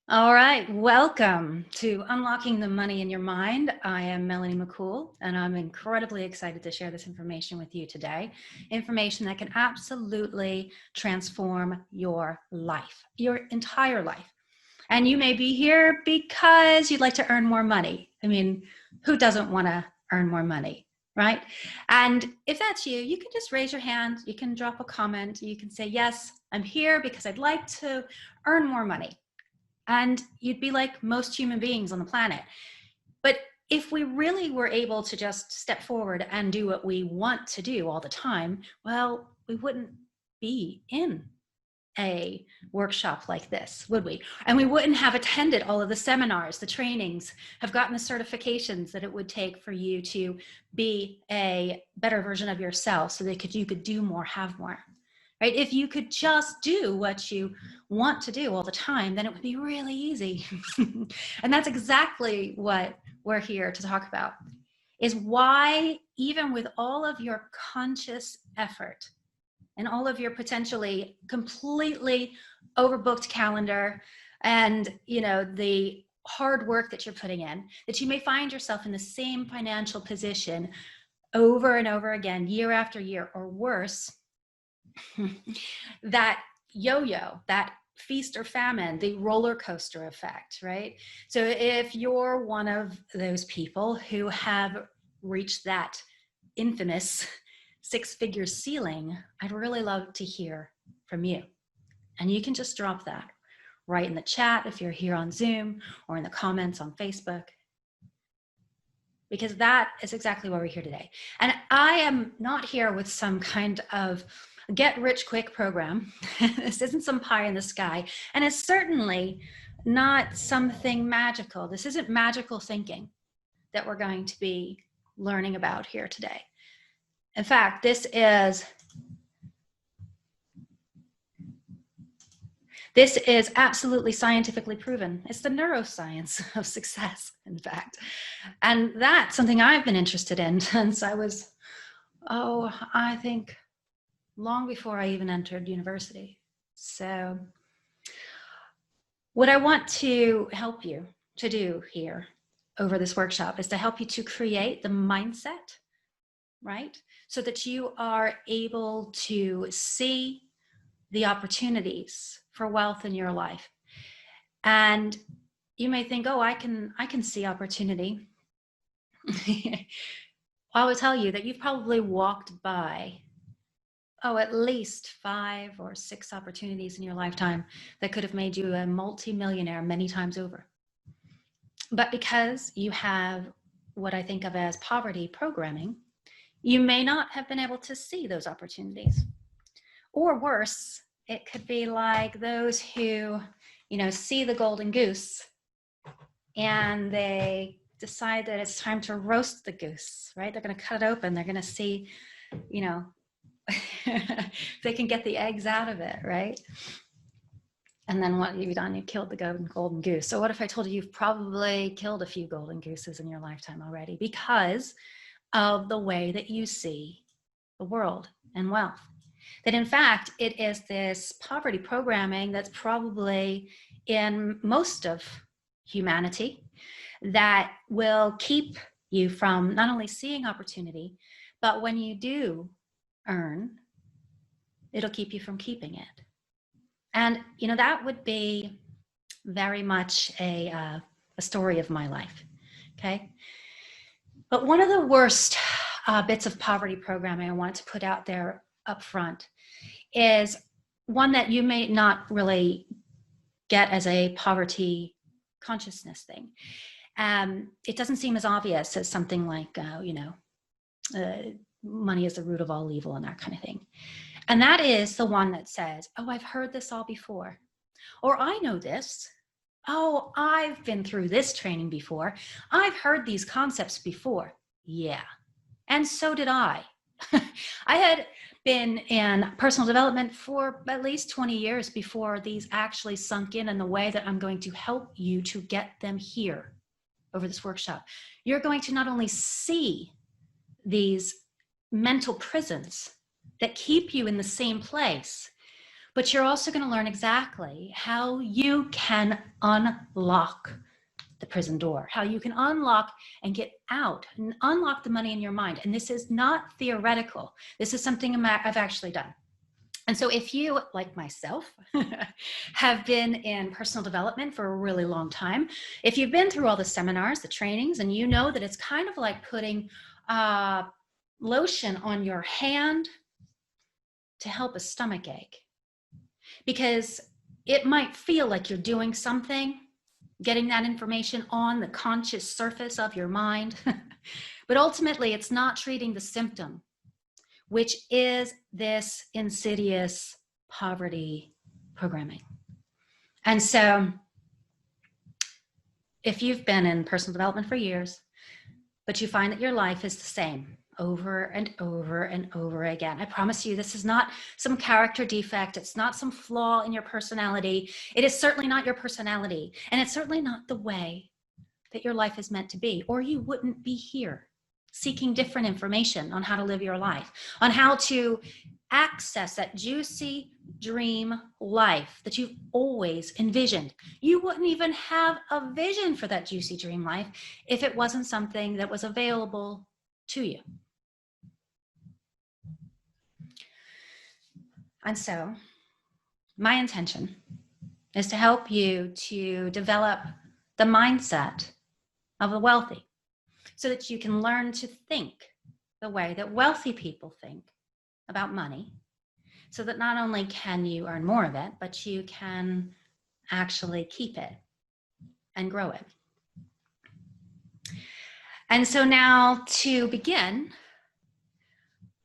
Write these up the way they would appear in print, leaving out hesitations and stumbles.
All right, welcome to Unlocking the Money in Your Mind. I am Melanie McCool, and I'm incredibly excited to share this information with you today. Information that can absolutely transform your life, your entire life. And you may be here because you'd like to earn more money. I mean, who doesn't want to earn more money, right? And if that's you, you can just raise your hand, you can drop a comment, you can say, yes, I'm here because I'd like to earn more money. And you'd be like most human beings on the planet. But if we really were able to just step forward and do what we want to do all the time, well, we wouldn't be in a workshop like this, would we? And we wouldn't have attended all of the seminars, the trainings, have gotten the certifications that it would take for you to be a better version of yourself so that you could do more, have more. Right? If you could just do what you want to do all the time, then it would be really easy. And that's exactly what we're here to talk about, is why even with all of your conscious effort and all of your potentially completely overbooked calendar and, the hard work that you're putting in, that you may find yourself in the same financial position over and over again, year after year, or worse, that yo-yo, that feast or famine, the roller coaster effect, right? So if you're one of those people who have reached that infamous six-figure ceiling, I'd really love to hear from you. And you can just drop that right in the chat if you're here on Zoom or in the comments on Facebook, because that is exactly why we're here today. And I am not here with some kind of get rich quick program. This isn't some pie in the sky, and it's certainly not something magical. This isn't magical thinking that we're going to be learning about here today. In fact, this is absolutely scientifically proven. It's the neuroscience of success, in fact. And that's something I've been interested in since I was, I think long before I even entered university. So what I want to help you to do here over this workshop is to help you to create the mindset, right? So that you are able to see the opportunities for wealth in your life. And you may think, I can see opportunity. I will tell you that you've probably walked by at least 5 or 6 opportunities in your lifetime that could have made you a multi-millionaire many times over. But because you have what I think of as poverty programming, you may not have been able to see those opportunities. Or worse, it could be like those who, see the golden goose and they decide that it's time to roast the goose, right? They're going to cut it open. They're going to see, they can get the eggs out of it, right? And then what you've done, you've killed the golden goose. So what if I told you you've probably killed a few golden gooses in your lifetime already because of the way that you see the world and wealth? That in fact, it is this poverty programming that's probably in most of humanity that will keep you from not only seeing opportunity, but when you do earn, it'll keep you from keeping it. And, that would be very much a story of my life, okay? But one of the worst bits of poverty programming I want to put out there up front is one that you may not really get as a poverty consciousness thing. It doesn't seem as obvious as something like, money is the root of all evil and that kind of thing. And that is the one that says, I've heard this all before. Or I know this. I've been through this training before. I've heard these concepts before. Yeah. And so did I. I had been in personal development for at least 20 years before these actually sunk in the way that I'm going to help you to get them here over this workshop. You're going to not only see these mental prisons that keep you in the same place, But you're also going to learn exactly how you can unlock the prison door, how you can unlock and get out and unlock the money in your mind. And this is not theoretical. This is something I've actually done. And so if you, like myself, have been in personal development for a really long time, if you've been through all the seminars, the trainings, and you know that it's kind of like putting lotion on your hand to help a stomach ache, because it might feel like you're doing something, getting that information on the conscious surface of your mind, but ultimately it's not treating the symptom, which is this insidious poverty programming. And so if you've been in personal development for years, but you find that your life is the same over and over and over again, I promise you, this is not some character defect. It's not some flaw in your personality. It is certainly not your personality. And it's certainly not the way that your life is meant to be, or you wouldn't be here seeking different information on how to live your life, on how to access that juicy dream life that you've always envisioned. You wouldn't even have a vision for that juicy dream life if it wasn't something that was available to you. And so my intention is to help you to develop the mindset of the wealthy so that you can learn to think the way that wealthy people think about money, so that not only can you earn more of it, but you can actually keep it and grow it. And so now to begin,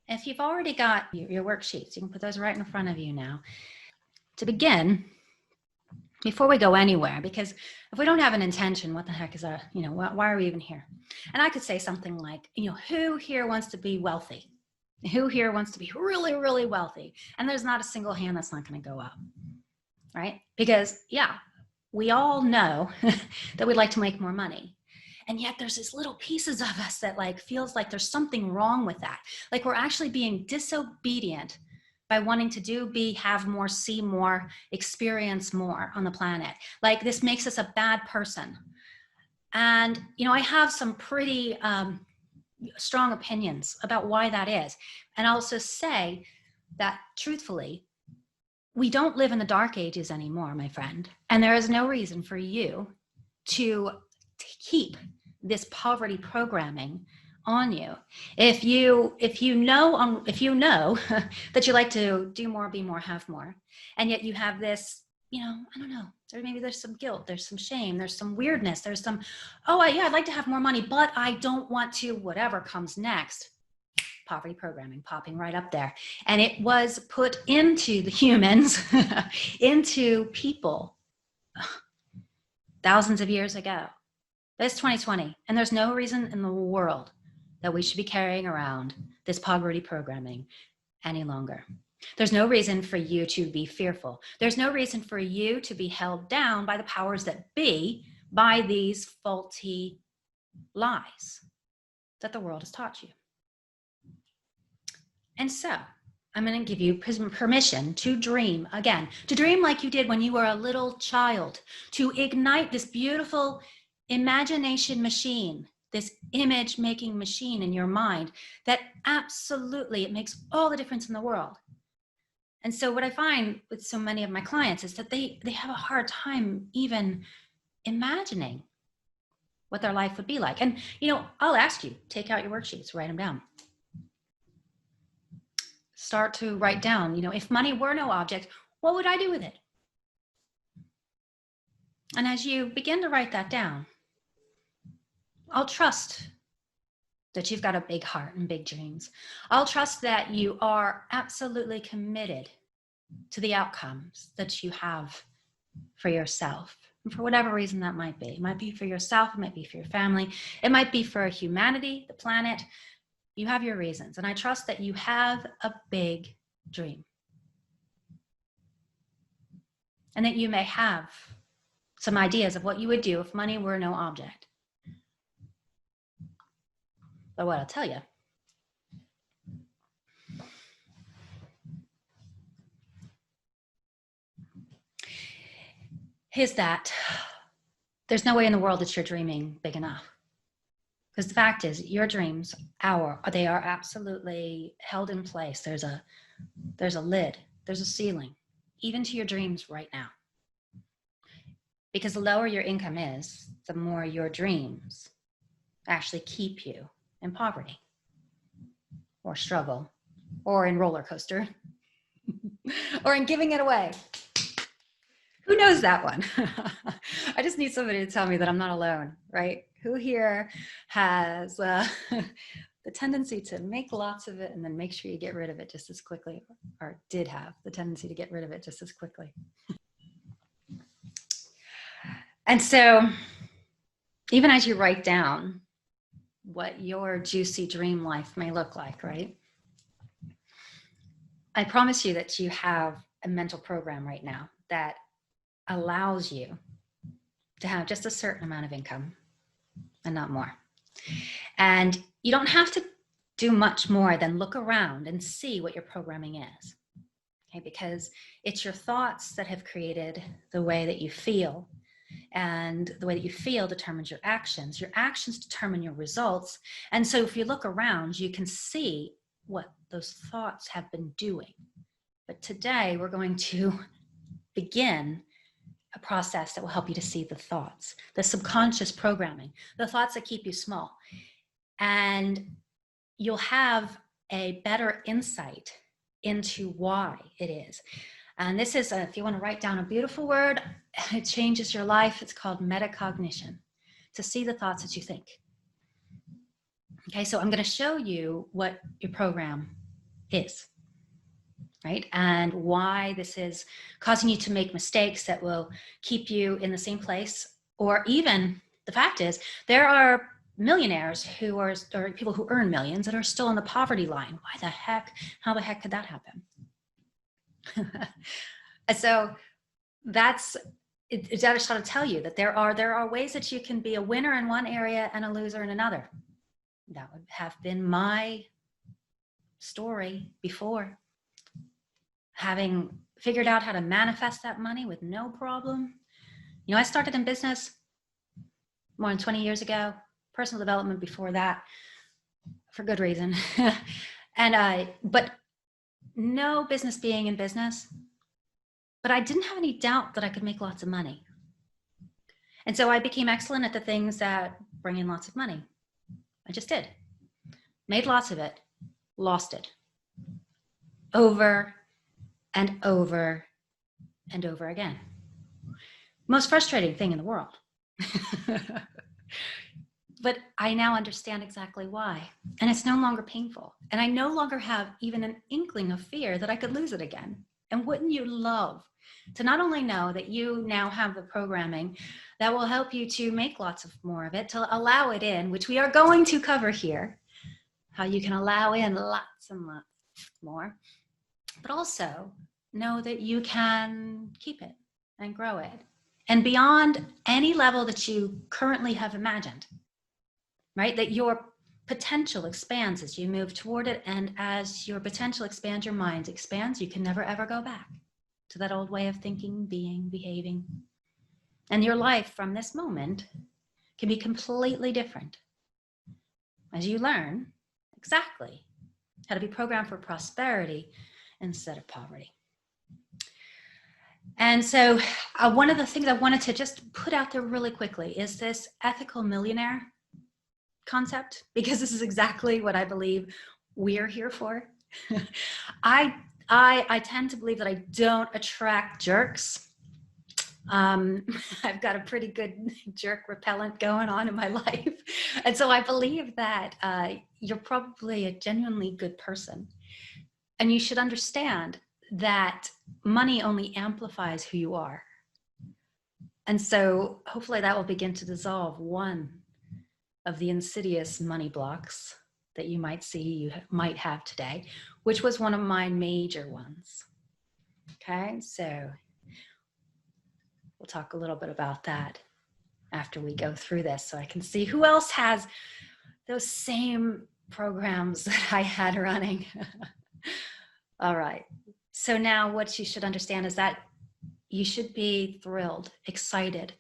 if you've already got your worksheets, you can put those right in front of you now. To begin, before we go anywhere, because if we don't have an intention, what the heck is that? Why are we even here? And I could say something like, who here wants to be wealthy? Who here wants to be really, really wealthy? And there's not a single hand that's not going to go up, right? Because yeah, we all know that we'd like to make more money. And yet there's these little pieces of us that feels like there's something wrong with that. Like we're actually being disobedient by wanting to do, be, have more, see more, experience more on the planet. Like this makes us a bad person. And, I have some pretty strong opinions about why that is. And I'll also say that truthfully, we don't live in the dark ages anymore, my friend. And there is no reason for you to keep this poverty programming on you. If you know that you like to do more, be more, have more, and yet you have this, I don't know, maybe there's some guilt, there's some shame, there's some weirdness, there's some, I'd like to have more money, but I don't want to, whatever comes next. Poverty programming popping right up there. And it was put into the humans, into people thousands of years ago. But it's 2020, and there's no reason in the world that we should be carrying around this poverty programming any longer. There's no reason for you to be fearful. There's no reason for you to be held down by the powers that be, by these faulty lies that the world has taught you. And so I'm going to give you permission to dream again, to dream like you did when you were a little child, to ignite this beautiful imagination machine, this image making machine in your mind that absolutely, it makes all the difference in the world. And so what I find with so many of my clients is that they have a hard time even imagining what their life would be like. And, I'll ask you, take out your worksheets, write them down. Start to write down, if money were no object, what would I do with it? And as you begin to write that down, I'll trust that you've got a big heart and big dreams. I'll trust that you are absolutely committed to the outcomes that you have for yourself. And for whatever reason that might be. It might be for yourself, it might be for your family, it might be for humanity, the planet. You have your reasons. And I trust that you have a big dream. And that you may have some ideas of what you would do if money were no object. But what I'll tell you, is that there's no way in the world that you're dreaming big enough. Because the fact is, your dreams, they are absolutely held in place. There's a lid, there's a ceiling, even to your dreams right now. Because the lower your income is, the more your dreams actually keep you in poverty or struggle or in roller coaster or in giving it away. Who knows that one? I just need somebody to tell me that I'm not alone, right? Who here has the tendency to make lots of it and then make sure you get rid of it just as quickly, or did have the tendency to get rid of it just as quickly? And so even as you write down what your juicy dream life may look like, right? I promise you that you have a mental program right now that allows you to have just a certain amount of income and not more. And you don't have to do much more than look around and see what your programming is. Okay, because it's your thoughts that have created the way that you feel. And the way that you feel determines your actions. Your actions determine your results. And so if you look around, you can see what those thoughts have been doing. But today we're going to begin a process that will help you to see the thoughts, the subconscious programming, the thoughts that keep you small. And you'll have a better insight into why it is. And this is, if you want to write down a beautiful word, it changes your life. It's called metacognition, to see the thoughts that you think. Okay, so I'm going to show you what your program is, right? And why this is causing you to make mistakes that will keep you in the same place. Or even, the fact is, there are millionaires who are, or people who earn millions that are still on the poverty line. Why the heck? How the heck could that happen? So that's, I just want to tell you that there are ways that you can be a winner in one area and a loser in another. That would have been my story before. Having figured out how to manifest that money with no problem. You know, I started in business more than 20 years ago, personal development before that, for good reason. But no business being in business, but I didn't have any doubt that I could make lots of money. And so I became excellent at the things that bring in lots of money. I just did. Made lots of it, lost it. Over and over and over again. Most frustrating thing in the world. But I now understand exactly why. And it's no longer painful. And I no longer have even an inkling of fear that I could lose it again. And wouldn't you love to not only know that you now have the programming that will help you to make lots of more of it, to allow it in, which we are going to cover here, how you can allow in lots and lots more, but also know that you can keep it and grow it. And beyond any level that you currently have imagined, right? That your potential expands as you move toward it. And as your potential expands, your mind expands, you can never, ever go back to that old way of thinking, being, behaving. And your life from this moment can be completely different as you learn exactly how to be programmed for prosperity instead of poverty. And so one of the things I wanted to just put out there really quickly is this ethical millionaire concept, because this is exactly what I believe we're here for. I tend to believe that I don't attract jerks. I've got a pretty good jerk repellent going on in my life. And so I believe that you're probably a genuinely good person. And you should understand that money only amplifies who you are. And so hopefully that will begin to dissolve one of the insidious money blocks that you might see you might have today, which was one of my major ones. Okay, so we'll talk a little bit about that after we go through this, so I can see who else has those same programs that I had running. All right, so now what you should understand is that you should be thrilled, excited,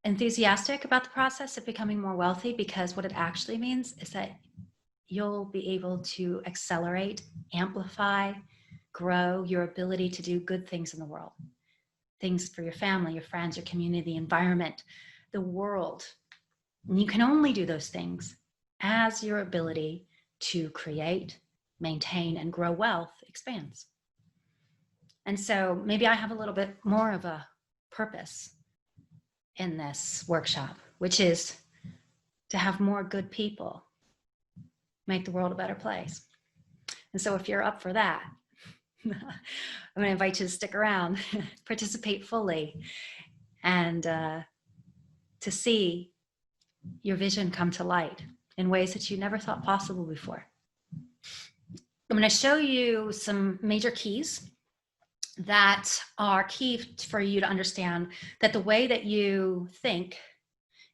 enthusiastic about the process of becoming more wealthy, because what it actually means is that you'll be able to accelerate, amplify, grow your ability to do good things in the world. Things for your family, your friends, your community, environment, the world. And you can only do those things as your ability to create, maintain, and grow wealth expands. And so maybe I have a little bit more of a purpose in this workshop, which is to have more good people make the world a better place. And so if you're up for that, I'm going to invite you to stick around, participate fully, and to see your vision come to light in ways that you never thought possible before. I'm going to show you some major keys that are key for you to understand that the way that you think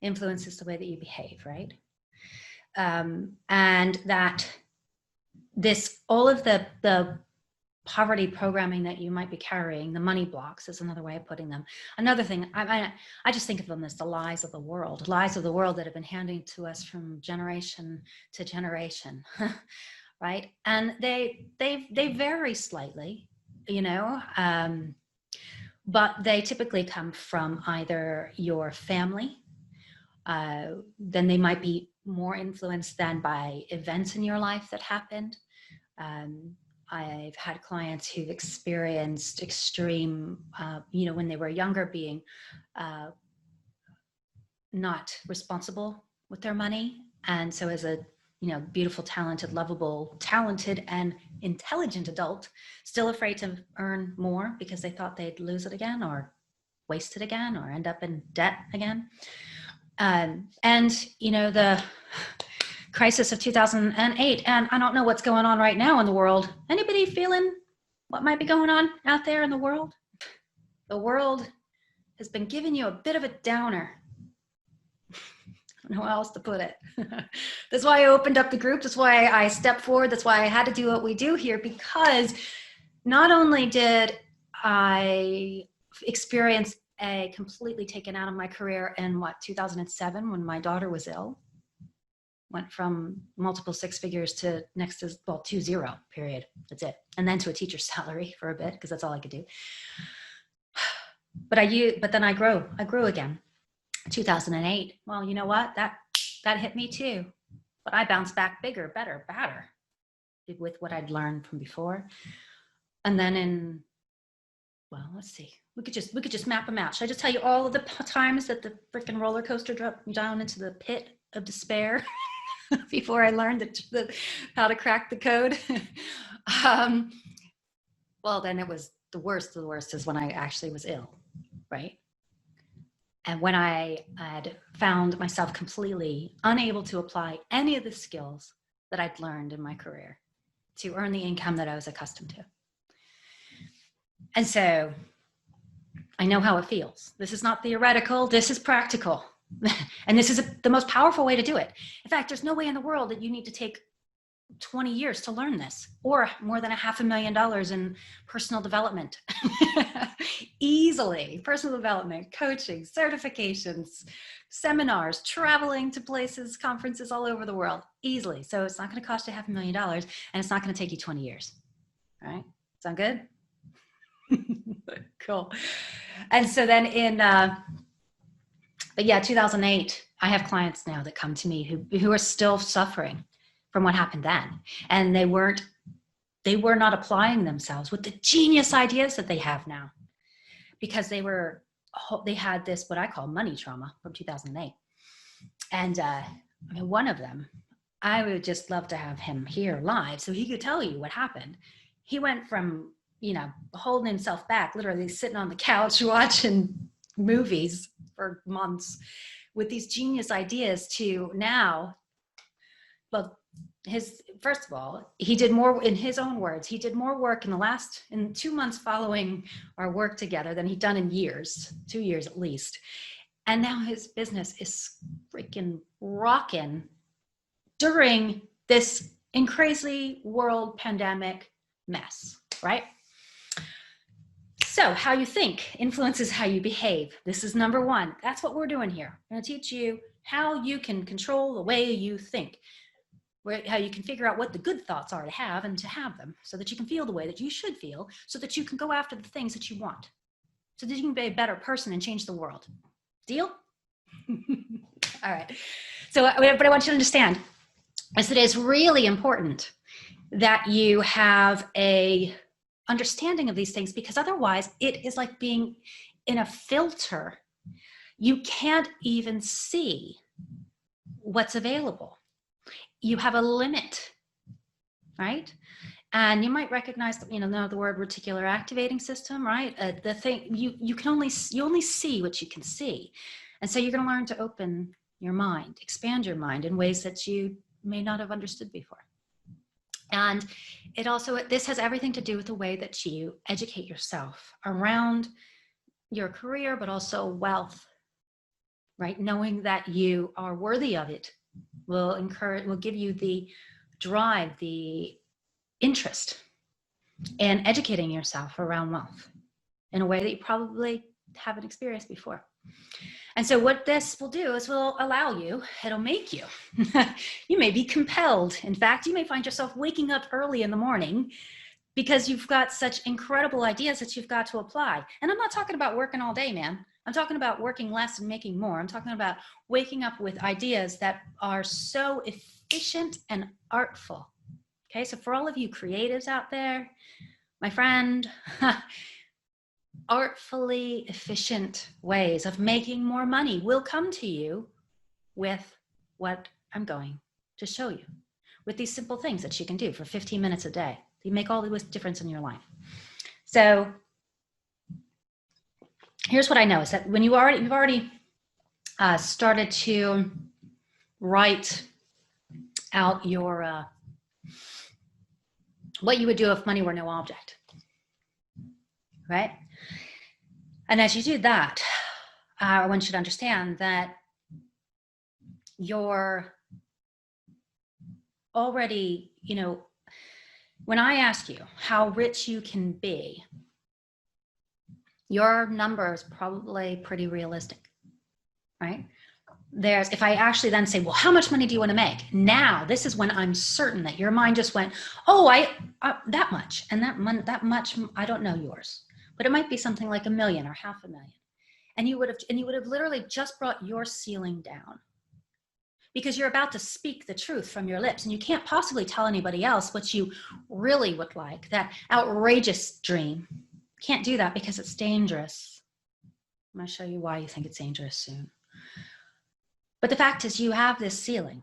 influences the way that you behave, right? And that all of the poverty programming that you might be carrying, the money blocks is another way of putting them. Another thing, I just think of them as the lies of the world that have been handed to us from generation to generation, right? And they vary slightly, but they typically come from either your family, then they might be more influenced than by events in your life that happened. I've had clients who've experienced extreme, when they were younger, being not responsible with their money. And so as a, beautiful, talented, lovable, talented and intelligent adult, still afraid to earn more because they thought they'd lose it again or waste it again or end up in debt again. And the crisis of 2008, and I don't know what's going on right now in the world. Anybody feeling what might be going on out there in the world? The world has been giving you a bit of a downer. I don't know how else to put it. That's why I opened up the group. That's why I stepped forward. That's why I had to do what we do here, because not only did I experience a completely taken out of my career in 2007 when my daughter was ill, went from multiple six figures to next to, 20, period. That's it. And then to a teacher's salary for a bit, because that's all I could do. But then I grew again. 2008. Well, you know what? That hit me too. But I bounced back bigger, better, badder with what I'd learned from before. And then let's see. We could just map them out. Should I just tell you all of the times that the freaking roller coaster dropped me down into the pit of despair before I learned how to crack the code? Well, then it was the worst of the worst is when I actually was ill, right? And when I had found myself completely unable to apply any of the skills that I'd learned in my career to earn the income that I was accustomed to. And so I know how it feels. This is not theoretical, this is practical. And this is the most powerful way to do it. In fact, there's no way in the world that you need to take 20 years to learn this, or more than $500,000 in personal development. Easily. Personal development, coaching, certifications, seminars, traveling to places, conferences all over the world, easily. So it's not going to cost you $500,000, and it's not going to take you 20 years. All right? Sound good? Cool. And so then 2008, I have clients now that come to me who are still suffering from what happened then. And they were not applying themselves with the genius ideas that they have now, because they had this, what I call money trauma from 2008. And one of them, I would just love to have him here live so he could tell you what happened. He went from, holding himself back, literally sitting on the couch watching movies for months with these genius ideas to now, first of all, he did more, in his own words, he did more work in 2 months following our work together than he'd done in years, 2 years at least. And now his business is freaking rocking during this crazy world pandemic mess, right? So how you think influences how you behave. This is number one. That's what we're doing here. I'm going to teach you how you can control the way you think, how you can figure out what the good thoughts are to have and to have them so that you can feel the way that you should feel, so that you can go after the things that you want, so that you can be a better person and change the world. Deal? All right. So what I want you to understand is that it's really important that you have a understanding of these things, because otherwise it is like being in a filter. You can't even see what's available. You have a limit, right? And you might recognize, know the word reticular activating system, right? The thing you only see what you can see, and so you're going to learn to open your mind, expand your mind in ways that you may not have understood before. And this has everything to do with the way that you educate yourself around your career, but also wealth, right? Knowing that you are worthy of it will give you the drive, the interest in educating yourself around wealth in a way that you probably haven't experienced before. And so what this will do is will allow you, it'll make you, you may be compelled. In fact, you may find yourself waking up early in the morning because you've got such incredible ideas that you've got to apply. And I'm not talking about working all day, man. I'm talking about working less and making more. I'm talking about waking up with ideas that are so efficient and artful. Okay, so for all of you creatives out there, my friend, artfully efficient ways of making more money will come to you with what I'm going to show you, with these simple things that you can do for 15 minutes a day. You make all the difference in your life. So here's what I know is that when you've already started to write out your what you would do if money were no object, right? And as you do that, I want you to understand that you're already, when I ask you how rich you can be, your number is probably pretty realistic, right? If I actually then say, well, how much money do you want to make? Now, this is when I'm certain that your mind just went, oh, that much. And that much, I don't know yours. But it might be something like $1 million or $500,000. And you would have literally just brought your ceiling down, because you're about to speak the truth from your lips, and you can't possibly tell anybody else what you really would like, that outrageous dream. Can't do that because it's dangerous. I'm going to show you why you think it's dangerous soon. But the fact is, you have this ceiling.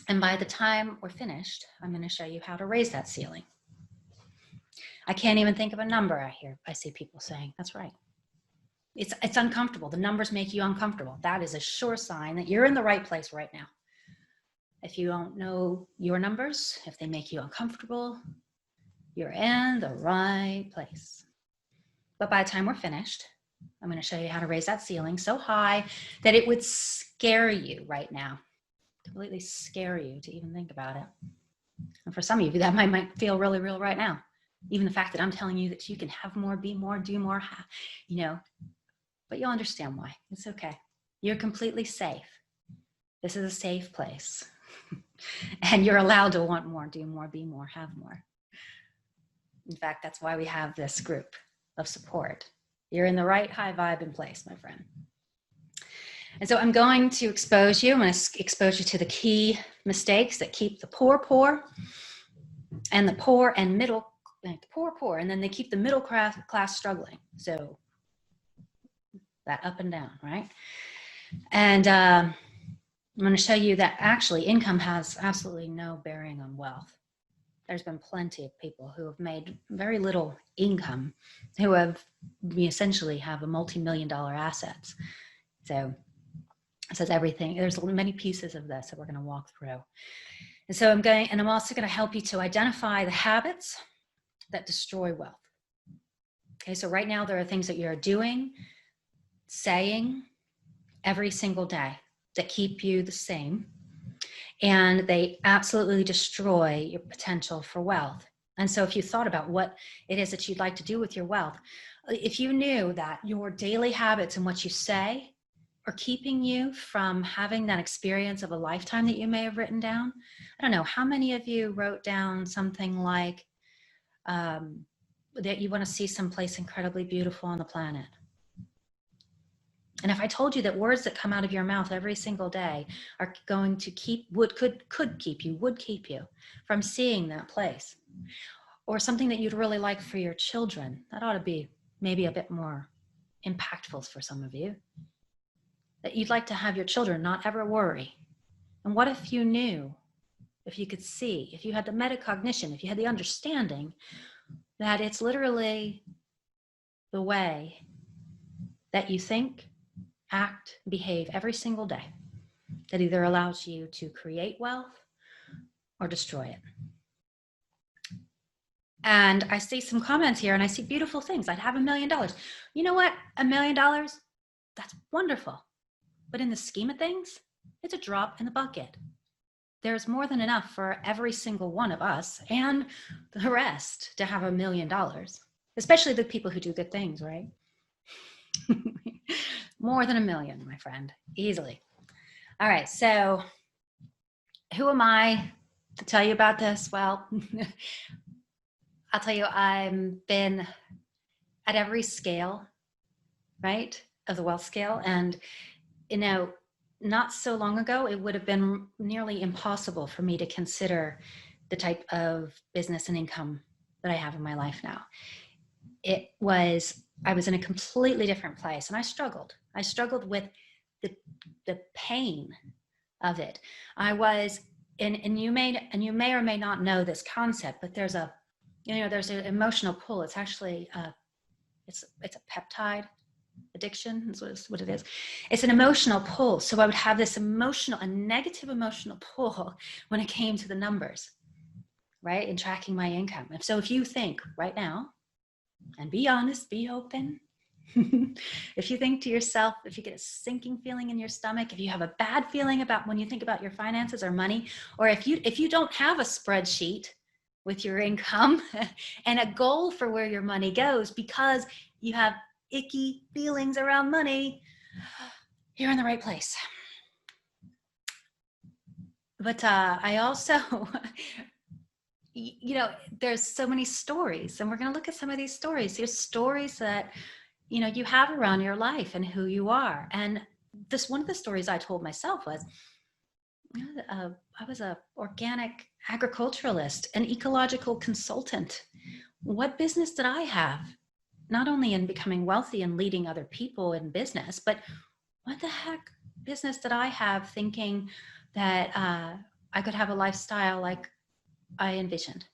And by the time we're finished, I'm going to show you how to raise that ceiling. I can't even think of a number I see people saying. That's right. It's uncomfortable. The numbers make you uncomfortable. That is a sure sign that you're in the right place right now. If you don't know your numbers, if they make you uncomfortable, you're in the right place. But by the time we're finished, I'm going to show you how to raise that ceiling so high that it would scare you right now, completely scare you to even think about it. And for some of you, that might feel really real right now. Even the fact that I'm telling you that you can have more, be more, do more, but you'll understand why. It's okay. You're completely safe. This is a safe place. And you're allowed to want more, do more, be more, have more. In fact, that's why we have this group of support. You're in the right high vibe and place, my friend. And so I'm going to expose you. I'm going to expose you to the key mistakes that keep the poor, and the poor and middle, poor, and then they keep the middle class struggling. So that up and down, right? And I'm going to show you that actually income has absolutely no bearing on wealth. There's been plenty of people who have made very little income, who essentially have a multi-million-dollar assets. So it says everything. There's many pieces of this that we're going to walk through. And so I'm also going to help you to identify the habits that destroy wealth. Okay, so right now there are things that you're doing, saying every single day that keep you the same, and they absolutely destroy your potential for wealth. And so if you thought about what it is that you'd like to do with your wealth, If you knew that your daily habits and what you say are keeping you from having that experience of a lifetime that you may have written down. I don't know, how many of you wrote down something like that you want to see someplace incredibly beautiful on the planet? And if I told you that words that come out of your mouth every single day are going to could keep you from seeing that place, or something that you'd really like for your children, that ought to be maybe a bit more impactful for some of you, that you'd like to have your children not ever worry. And what if you knew, if you could see, if you had the metacognition, if you had the understanding that it's literally the way that you think, act, behave every single day that either allows you to create wealth or destroy it. And I see some comments here and I see beautiful things. I'd have $1 million. You know what? $1 million, that's wonderful. But in the scheme of things, it's a drop in the bucket. There's more than enough for every single one of us and the rest to have $1 million, especially the people who do good things, right? More than $1 million, my friend, easily. All right, so who am I to tell you about this? Well, I'll tell you, I've been at every scale, right, of the wealth scale. And, you know, not so long ago, it would have been nearly impossible for me to consider the type of business and income that I have in my life now. I was in a completely different place, and I struggled. I struggled with the pain of it. I was, and you may or may not know this concept, but there's an emotional pull. It's actually it's a peptide addiction is what it is. It's an emotional pull. So I would have this a negative emotional pull when it came to the numbers, right? And tracking my income. And so if you think right now, and be honest, be open, if you think to yourself, if you get a sinking feeling in your stomach, if you have a bad feeling about when you think about your finances or money, or if you don't have a spreadsheet with your income and a goal for where your money goes because you have icky feelings around money, you're in the right place. But I also, there's so many stories, and we're going to look at some of these stories. There's stories that, you have around your life and who you are. And one of the stories I told myself was, I was an organic agriculturalist, an ecological consultant. What business did I have? Not only in becoming wealthy and leading other people in business, but what the heck business did I have thinking that I could have a lifestyle like I envisioned,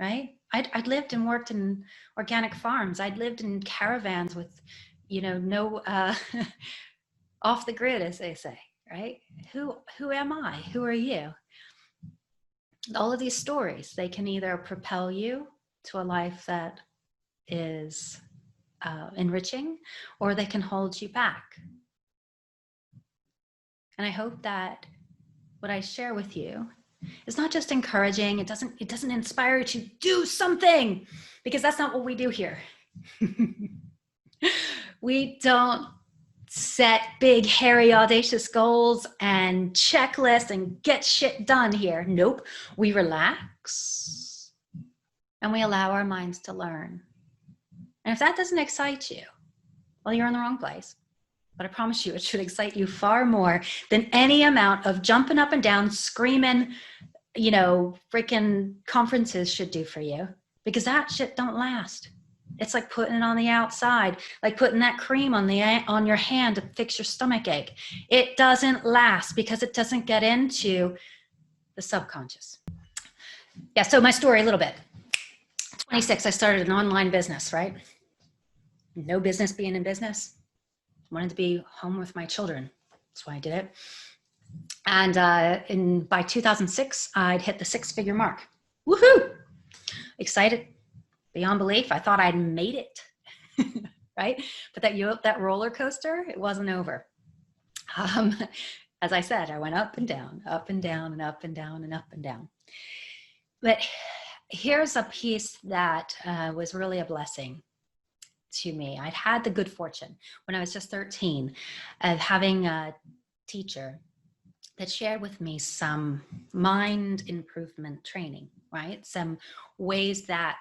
right? I'd lived and worked in organic farms. I'd lived in caravans with, no off the grid, as they say, right? Who am I? Who are you? All of these stories, they can either propel you to a life that is enriching, or they can hold you back. And I hope that what I share with you is not just encouraging. It doesn't inspire you to do something, because that's not what we do here. We don't set big, hairy, audacious goals and checklists and get shit done here. Nope. We relax and we allow our minds to learn. And if that doesn't excite you, well, you're in the wrong place. But I promise you, it should excite you far more than any amount of jumping up and down, screaming, freaking conferences should do for you, because that shit don't last. It's like putting it on the outside, like putting that cream on your hand to fix your stomach ache. It doesn't last because it doesn't get into the subconscious. Yeah, so my story a little bit. 26, I started an online business, right? No business being in business. Wanted to be home with my children. That's why I did it. And by 2006, I'd hit the 6-figure mark. Woohoo! Excited beyond belief. I thought I'd made it, right? But that roller coaster, it wasn't over. As I said, I went up and down, up and down, and up and down, and up and down. But here's a piece that was really a blessing. to me. I'd had the good fortune when I was just 13 of having a teacher that shared with me some mind improvement training, right? Some ways that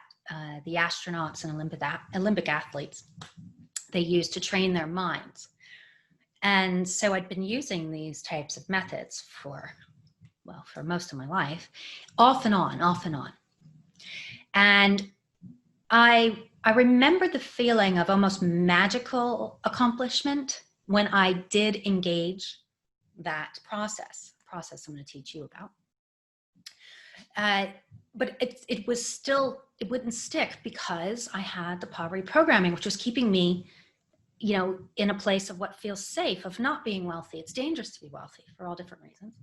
the astronauts and Olympic athletes, they use to train their minds. And so I'd been using these types of methods for most of my life, off and on. And I remember the feeling of almost magical accomplishment when I did engage that process I'm going to teach you about. But it wouldn't stick because I had the poverty programming, which was keeping me, in a place of what feels safe, of not being wealthy. It's dangerous to be wealthy for all different reasons.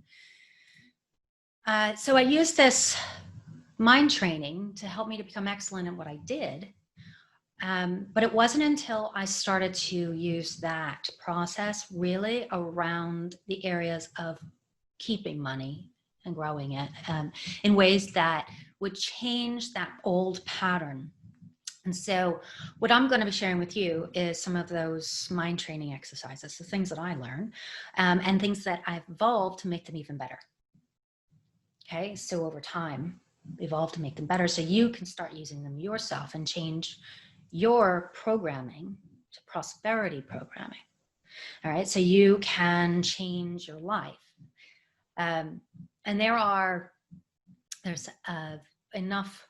So I used this mind training to help me to become excellent at what I did. But it wasn't until I started to use that process really around the areas of keeping money and growing it in ways that would change that old pattern. And so what I'm going to be sharing with you is some of those mind training exercises, the things that I learned, and things that I've evolved to make them even better. Okay, so over time, evolved to make them better so you can start using them yourself and change your programming to prosperity programming. All right, so you can change your life. And there's enough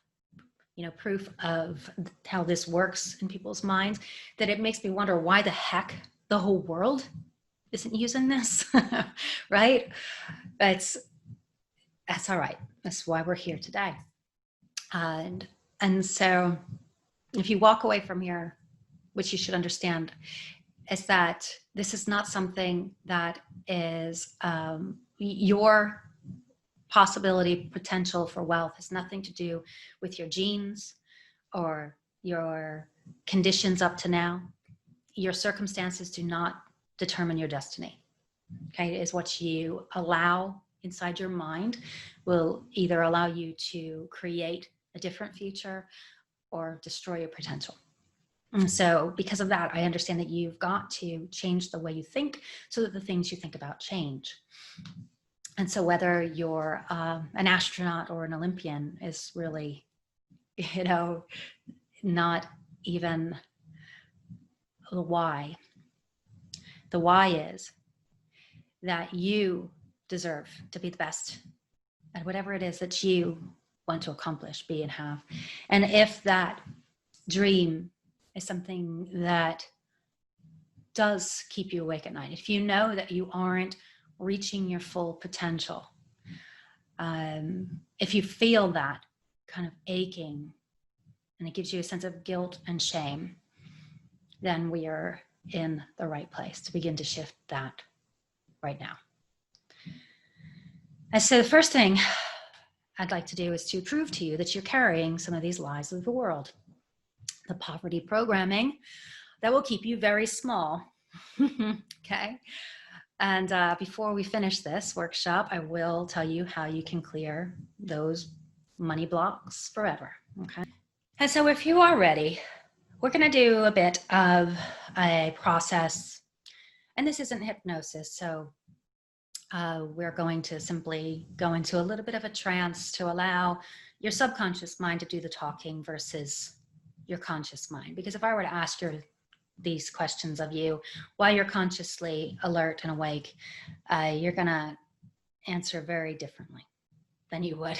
proof of how this works in people's minds that it makes me wonder why the heck the whole world isn't using this. Right? That's all right. That's why we're here today. And so if you walk away from here, which you should understand, is that this is not something that is your possibility, potential for wealth has nothing to do with your genes or your conditions up to now. Your circumstances do not determine your destiny. Okay, it is what you allow inside your mind will either allow you to create a different future or destroy your potential. And so because of that, I understand that you've got to change the way you think so that the things you think about change. And so whether you're an astronaut or an Olympian is really, not even the why. The why is that you deserve to be the best at whatever it is that you want to accomplish, be, and have. And if that dream is something that does keep you awake at night, if you know that you aren't reaching your full potential, if you feel that kind of aching and it gives you a sense of guilt and shame, then we are in the right place to begin to shift that right now. And so the first thing I'd like to do is to prove to you that you're carrying some of these lies of the world. The poverty programming that will keep you very small. Okay. And before we finish this workshop, I will tell you how you can clear those money blocks forever. Okay. And so if you are ready, we're going to do a bit of a process. And this isn't hypnosis, so we're going to simply go into a little bit of a trance to allow your subconscious mind to do the talking versus your conscious mind. Because if I were to ask these questions of you while you're consciously alert and awake, you're going to answer very differently than you would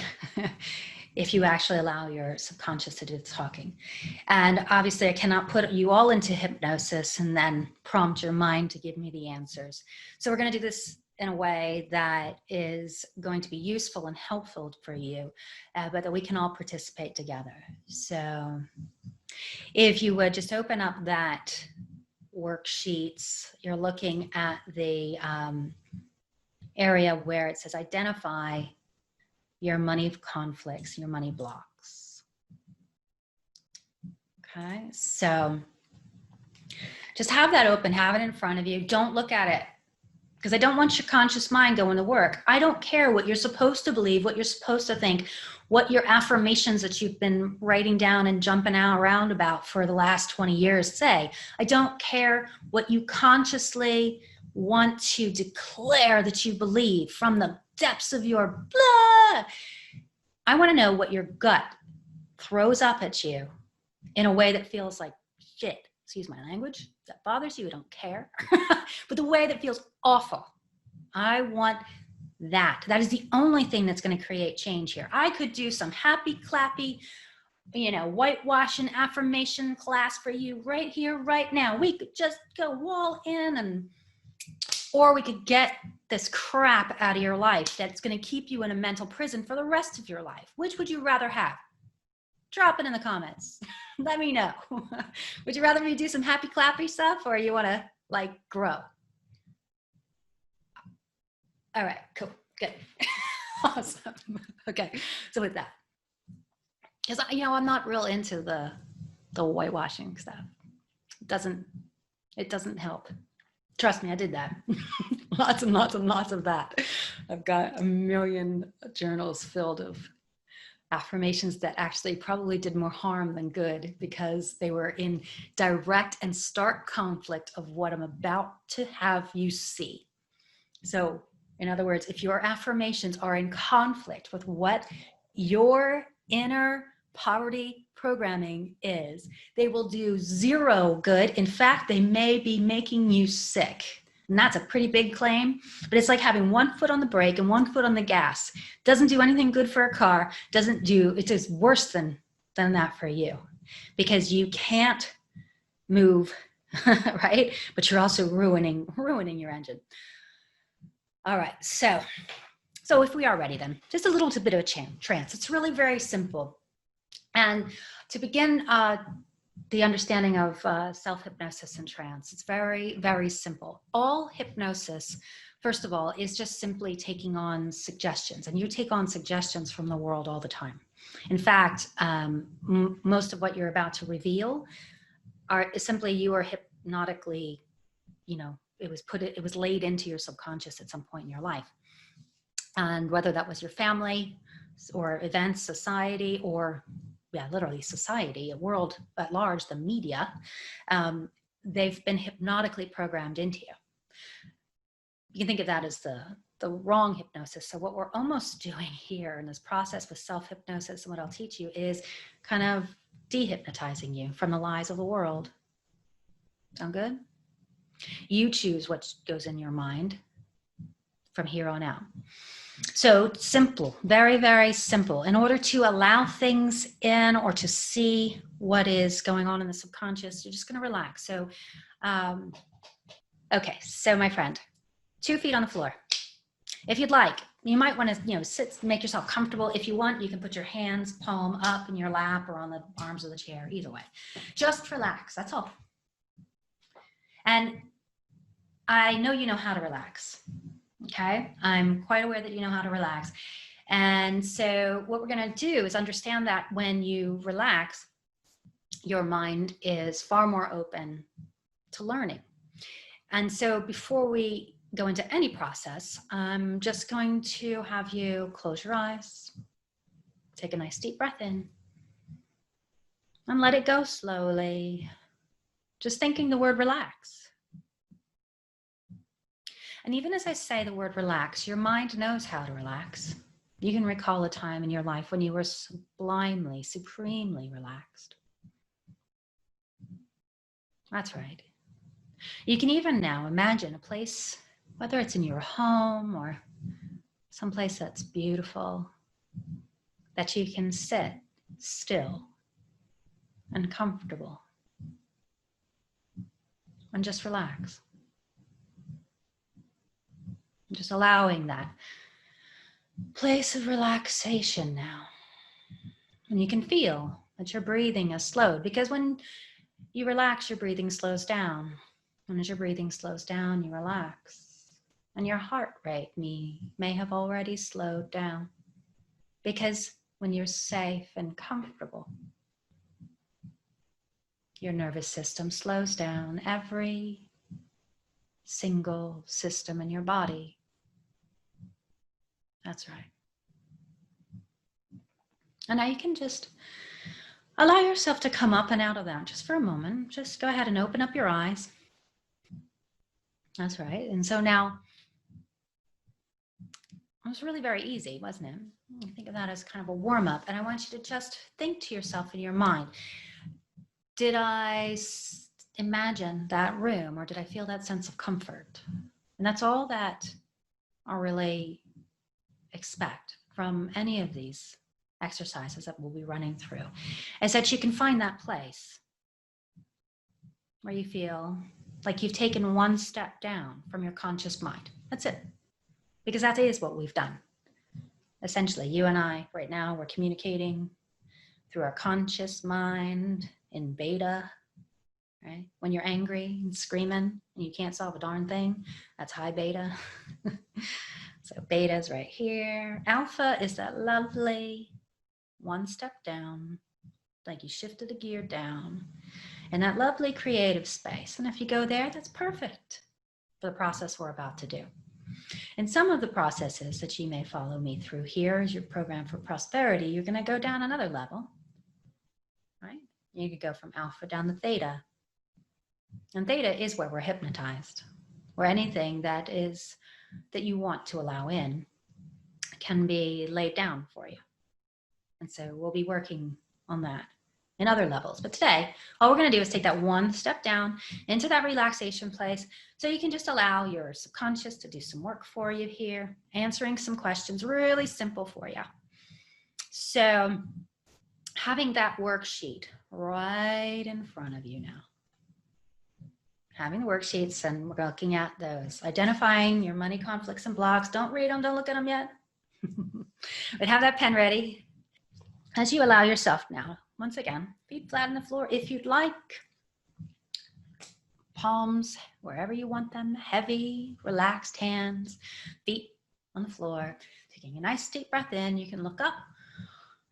if you actually allow your subconscious to do the talking. And obviously I cannot put you all into hypnosis and then prompt your mind to give me the answers. So we're going to do this in a way that is going to be useful and helpful for you, but that we can all participate together. So if you would just open up that worksheets, you're looking at the area where it says identify your money conflicts, your money blocks. Okay, so just have that open, have it in front of you. Don't look at it because I don't want your conscious mind going to work. I don't care what you're supposed to believe, what you're supposed to think, what your affirmations that you've been writing down and jumping around about for the last 20 years say. I don't care what you consciously want to declare that you believe from the depths of your blah. I want to know what your gut throws up at you in a way that feels like shit. Excuse my language. If that bothers you, I don't care. But the way that feels awful. I want that. That is the only thing that's going to create change here. I could do some happy, clappy, whitewashing affirmation class for you right here, right now. We could just go all in, or we could get this crap out of your life that's going to keep you in a mental prison for the rest of your life. Which would you rather have? Drop it in the comments. Let me know. Would you rather me do some happy clappy stuff, or you want to grow? All right, cool, good. Awesome. Okay, so with that, because I'm not real into the whitewashing stuff. It doesn't help. Trust me, I did that. Lots and lots and lots of that. I've got a million journals filled of affirmations that actually probably did more harm than good, because they were in direct and stark conflict of what I'm about to have you see. So, in other words, if your affirmations are in conflict with what your inner poverty programming is, they will do zero good. In fact, they may be making you sick. And that's a pretty big claim, but it's like having one foot on the brake and one foot on the gas. Doesn't do anything good for a car. It is worse than that for you, because you can't move, right? But you're also ruining your engine. All right, so if we are ready, then just a little bit of a trance. It's really very simple. And to begin the understanding of self-hypnosis and trance, it's very, very simple. All hypnosis, first of all, is just simply taking on suggestions, and you take on suggestions from the world all the time. In fact, most of what you're about to reveal is simply you are hypnotically, it was laid into your subconscious at some point in your life. And whether that was your family or events, society, or literally society, a world at large, the media, they've been hypnotically programmed into you. You can think of that as the wrong hypnosis. So what we're almost doing here in this process with self-hypnosis, and what I'll teach you, is kind of dehypnotizing you from the lies of the world. Sound good? You choose what goes in your mind from here on out. So simple, very, very simple. In order to allow things in, or to see what is going on in the subconscious, you're just going to relax. So, okay. So my friend, 2 feet on the floor. If you'd like, you might want to, sit, make yourself comfortable. If you want, you can put your hands palm up in your lap or on the arms of the chair, either way. Just relax, that's all. And I know you know how to relax. Okay, I'm quite aware that you know how to relax. And so what we're going to do is understand that when you relax, your mind is far more open to learning. And so before we go into any process, I'm just going to have you close your eyes, take a nice deep breath in, and let it go slowly. Just thinking the word relax. And even as I say the word relax, your mind knows how to relax. You can recall a time in your life when you were sublimely, supremely relaxed. That's right. You can even now imagine a place, whether it's in your home or someplace that's beautiful, that you can sit still and comfortable and just relax. Just allowing that place of relaxation now. And you can feel that your breathing is slowed, because when you relax, your breathing slows down. And as your breathing slows down, you relax. And your heart rate may have already slowed down, because when you're safe and comfortable, your nervous system slows down every single system in your body. That's right. And now you can just allow yourself to come up and out of that just for a moment. Just go ahead and open up your eyes. That's right. And so now, it was really very easy, wasn't it? I think of that as kind of a warm-up. And I want you to just think to yourself in your mind, did I imagine that room, or did I feel that sense of comfort? And that's all that I really expect from any of these exercises that we'll be running through, is that you can find that place where you feel like you've taken one step down from your conscious mind. That's it. Because that is what we've done. Essentially, you and I right now, we're communicating through our conscious mind in beta, right? When you're angry and screaming and you can't solve a darn thing, that's high beta. So beta is right here. Alpha is that lovely one step down, like you shifted a gear down, and that lovely creative space. And if you go there, that's perfect for the process we're about to do. And some of the processes that you may follow me through here is your program for prosperity. You're going to go down another level, right? You could go from alpha down to theta. And theta is where we're hypnotized, where anything that you want to allow in can be laid down for you. And so we'll be working on that in other levels. But today, all we're going to do is take that one step down into that relaxation place, so you can just allow your subconscious to do some work for you here, answering some questions, really simple for you. So having that worksheet right in front of you now. Having the worksheets, and we're looking at those, identifying your money conflicts and blocks. Don't read them, don't look at them yet. But have that pen ready as you allow yourself now, once again, feet flat on the floor if you'd like. Palms wherever you want them, heavy, relaxed hands, feet on the floor. Taking a nice deep breath in, you can look up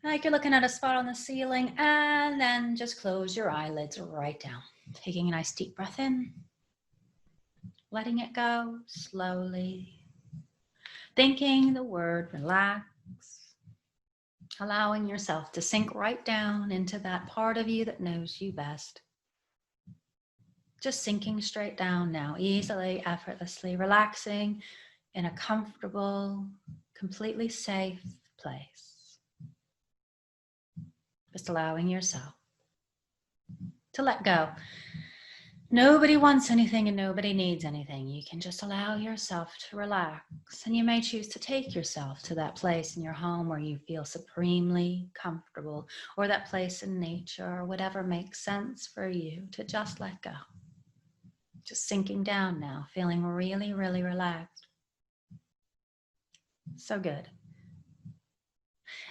like you're looking at a spot on the ceiling, and then just close your eyelids right down. Taking a nice deep breath in, letting it go slowly. Thinking the word relax, allowing yourself to sink right down into that part of you that knows you best. Just sinking straight down now, easily, effortlessly, relaxing in a comfortable, completely safe place. Just allowing yourself to let go. Nobody wants anything and nobody needs anything. You can just allow yourself to relax. And you may choose to take yourself to that place in your home where you feel supremely comfortable, or that place in nature, or whatever makes sense for you to just let go. Just sinking down now, feeling really, really relaxed. So good.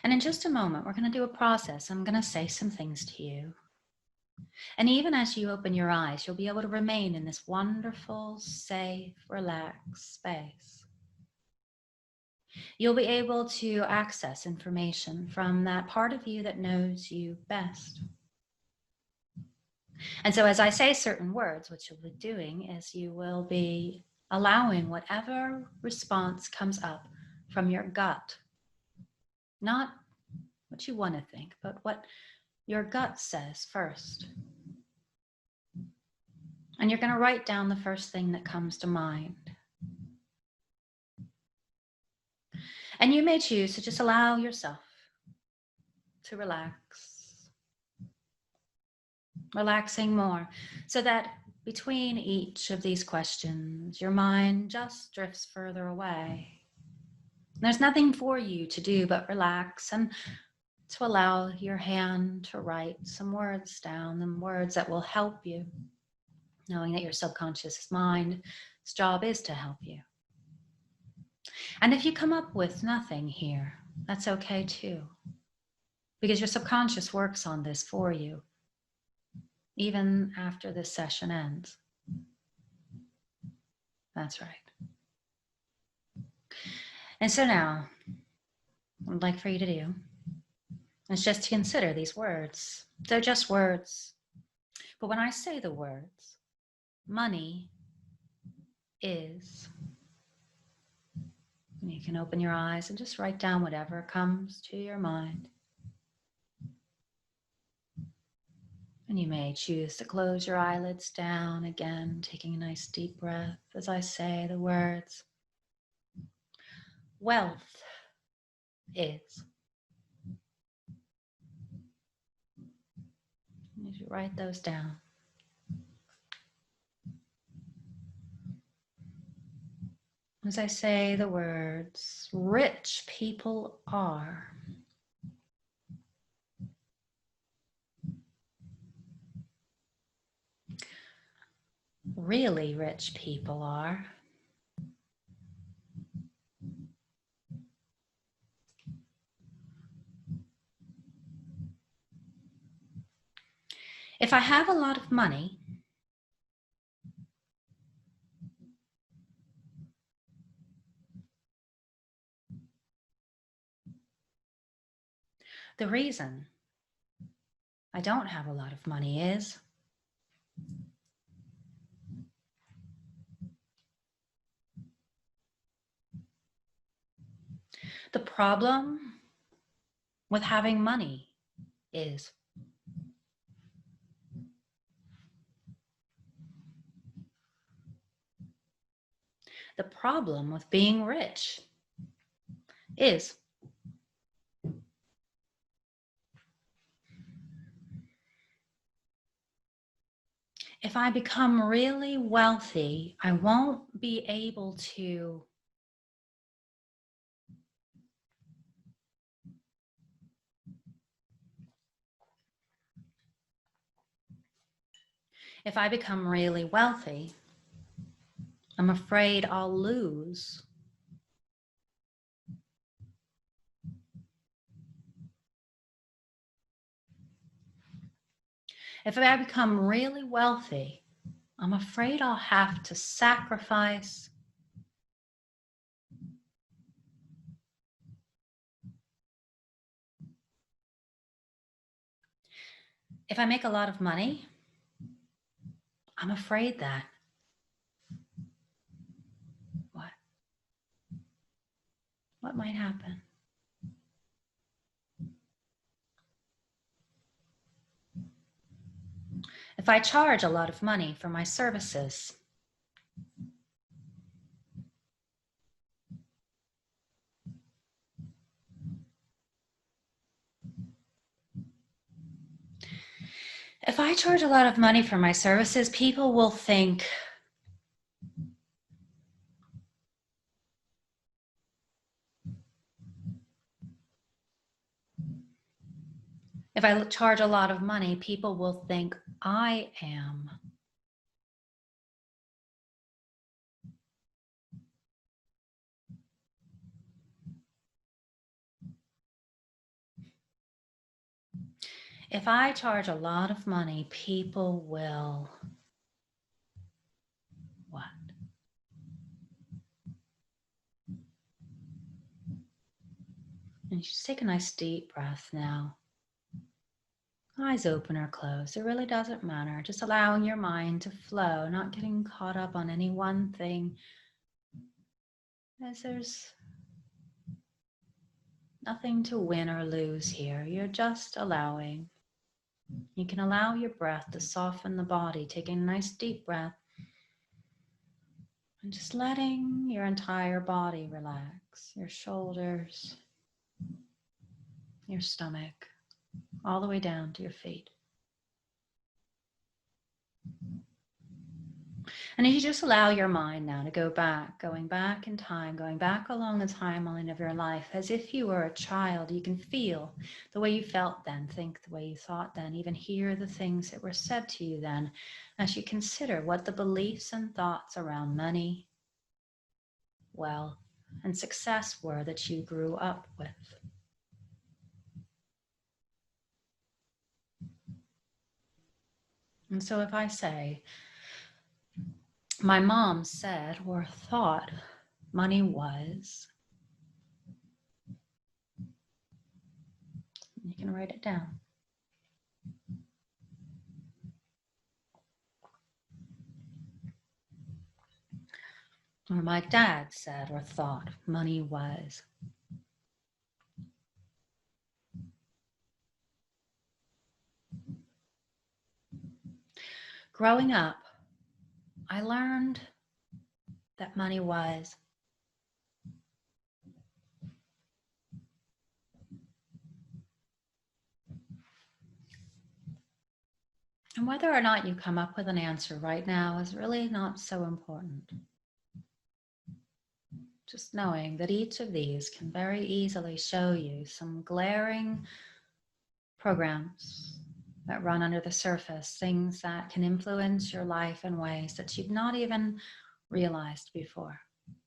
And in just a moment, we're going to do a process. I'm going to say some things to you. And even as you open your eyes, you'll be able to remain in this wonderful, safe, relaxed space. You'll be able to access information from that part of you that knows you best. And so as I say certain words, what you'll be doing is you will be allowing whatever response comes up from your gut. Not what you want to think, but what your gut says first. And you're going to write down the first thing that comes to mind. And you may choose to just allow yourself to relax. Relaxing more, so that between each of these questions, your mind just drifts further away. There's nothing for you to do but relax and to allow your hand to write some words down, some words that will help you, knowing that your subconscious mind's job is to help you. And if you come up with nothing here, that's okay too, because your subconscious works on this for you, even after this session ends. That's right. And so now, what I'd like for you to do is just to consider these words. They're just words. But when I say the words, money is. And you can open your eyes and just write down whatever comes to your mind. And you may choose to close your eyelids down again, taking a nice deep breath as I say the words. Wealth is. You should write those down. As I say the words, rich people are. Really rich people are. If I have a lot of money, the reason I don't have a lot of money is the problem with having money is the problem with being rich is if I become really wealthy, I won't be able to if I become really wealthy, I'm afraid I'll lose if I become really wealthy, I'm afraid I'll have to sacrifice if I make a lot of money, I'm afraid that what might happen? If I charge a lot of money for my services, if I charge a lot of money for my services, people will think if I charge a lot of money, people will think I am if I charge a lot of money, people will what? And you just take a nice deep breath now. Eyes open or closed, it really doesn't matter. Just allowing your mind to flow, not getting caught up on any one thing, as there's nothing to win or lose here. You're just allowing. You can allow your breath to soften the body, taking a nice deep breath and just letting your entire body relax, your shoulders, your stomach, all the way down to your feet. And as you just allow your mind now to go back, going back in time, going back along the timeline of your life, as if you were a child, you can feel the way you felt then, think the way you thought then, even hear the things that were said to you then, as you consider what the beliefs and thoughts around money, wealth, and success were that you grew up with. And so if I say, my mom said or thought money was, you can write it down. or my dad said or thought money was. Growing up, I learned that money was. And whether or not you come up with an answer right now is really not so important. Just knowing that each of these can very easily show you some glaring programs that run under the surface, things that can influence your life in ways that you've not even realized before.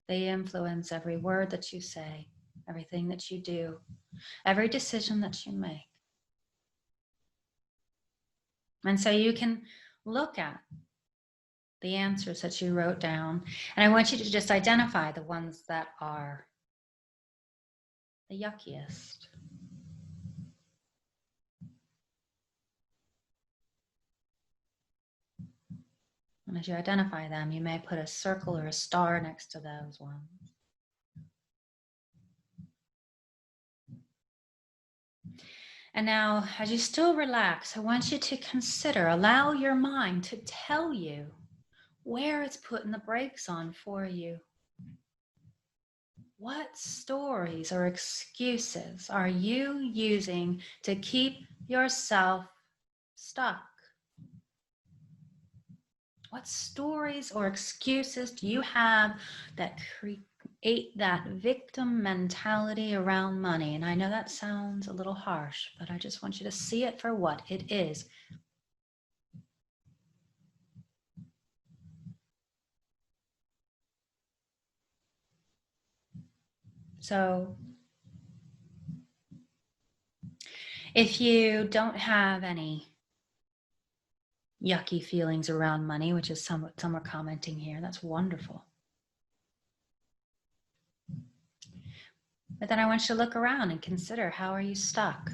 They influence every word that you say, everything that you do, every decision that you make. And so you can look at the answers that you wrote down, and I want you to just identify the ones that are the yuckiest. And as you identify them, you may put a circle or a star next to those ones. And now, as you still relax, I want you to consider, allow your mind to tell you where it's putting the brakes on for you. What stories or excuses are you using to keep yourself stuck? What stories or excuses do you have that create that victim mentality around money? And I know that sounds a little harsh, but I just want you to see it for what it is. So if you don't have any yucky feelings around money, which is some are commenting here, that's wonderful. But then I want you to look around and consider, how are you stuck?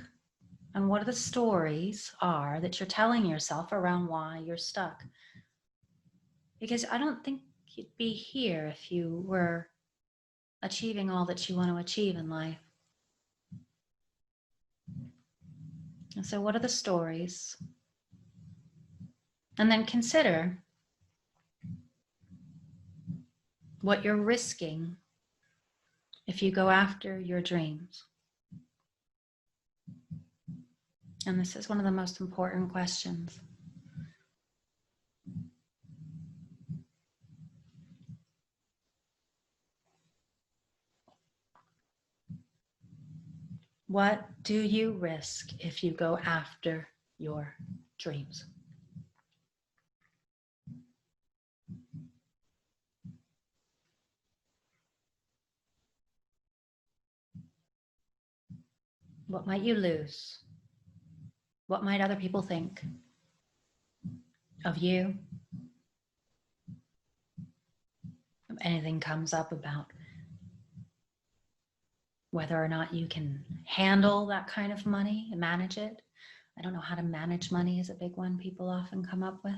And what are the stories are that you're telling yourself around why you're stuck? Because I don't think you'd be here if you were achieving all that you want to achieve in life. And so what are the stories? And then consider what you're risking if you go after your dreams. And this is one of the most important questions. What do you risk if you go after your dreams? What might you lose? What might other people think of you? If anything comes up about whether or not you can handle that kind of money and manage it. I don't know how to manage money is a big one people often come up with.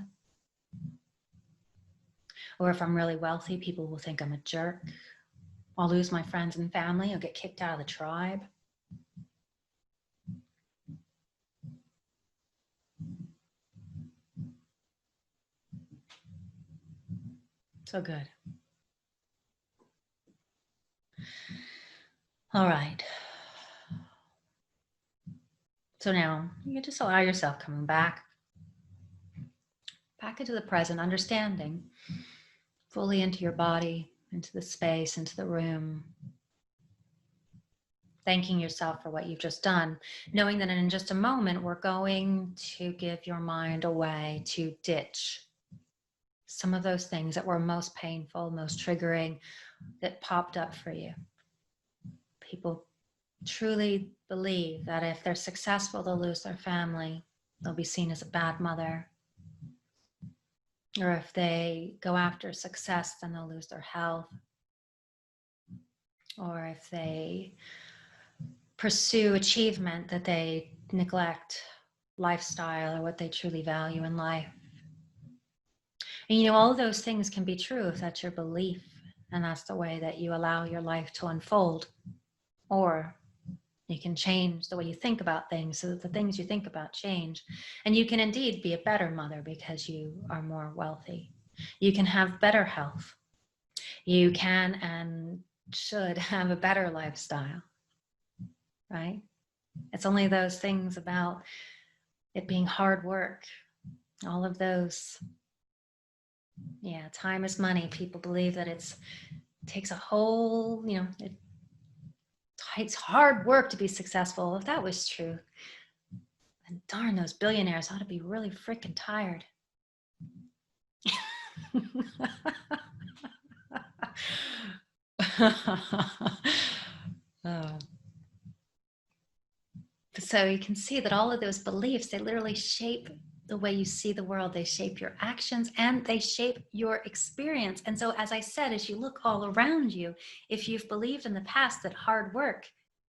Or if I'm really wealthy, people will think I'm a jerk. I'll lose my friends and family. I'll get kicked out of the tribe. So good. All right. So now you can just allow yourself coming back into the present, understanding fully into your body, into the space, into the room. Thanking yourself for what you've just done, knowing that in just a moment, we're going to give your mind a way to ditch some of those things that were most painful, most triggering, that popped up for you. People truly believe that if they're successful, they'll lose their family. They'll be seen as a bad mother. Or if they go after success, then they'll lose their health. Or if they pursue achievement, that they neglect lifestyle or what they truly value in life. And all of those things can be true if that's your belief And that's the way that you allow your life to unfold. Or you can change the way you think about things so that the things you think about change. And you can indeed be a better mother because you are more wealthy. You can have better health. You can and should have a better lifestyle, right? It's only those things about it being hard work, all of those. Yeah, time is money. People believe that it takes a whole, it takes hard work to be successful. If that was true, then darn, those billionaires ought to be really freaking tired. Oh. So you can see that all of those beliefs, they literally shape the way you see the world. They shape your actions and they shape your experience. And so, as I said, as you look all around you, if you've believed in the past that hard work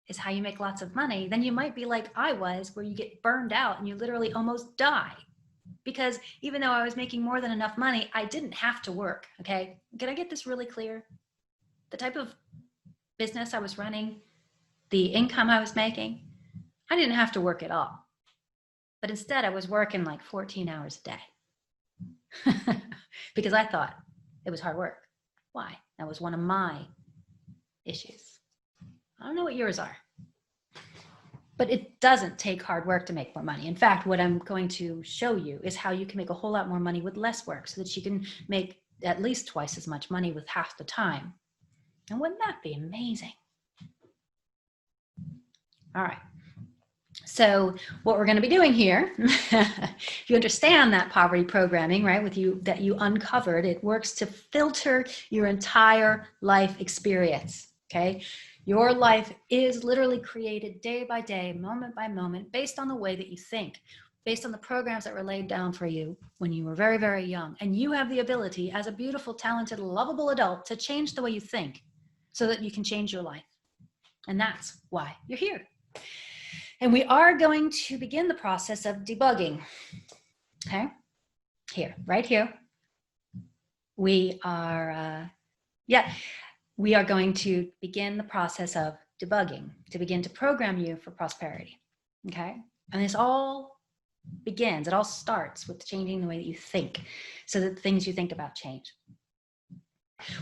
is how you make lots of money, then you might be like I was, where you get burned out and you literally almost die. Because even though I was making more than enough money, I didn't have to work, okay? Can I get this really clear? The type of business I was running, the income I was making, I didn't have to work at all. But instead, I was working like 14 hours a day because I thought it was hard work. Why? That was one of my issues. I don't know what yours are. But it doesn't take hard work to make more money. In fact, what I'm going to show you is how you can make a whole lot more money with less work so that you can make at least twice as much money with half the time. And wouldn't that be amazing? All right. So what we're going to be doing here, if you understand that poverty programming, right, that you uncovered, it works to filter your entire life experience, okay? Your life is literally created day by day, moment by moment, based on the way that you think, based on the programs that were laid down for you when you were very, very young. And you have the ability as a beautiful, talented, lovable adult to change the way you think so that you can change your life. And that's why you're here. And we are going to begin the process of debugging, okay? Here, right here. We are, we are going to begin the process of debugging to begin to program you for prosperity, okay? And this all begins, it all starts with changing the way that you think so that the things you think about change.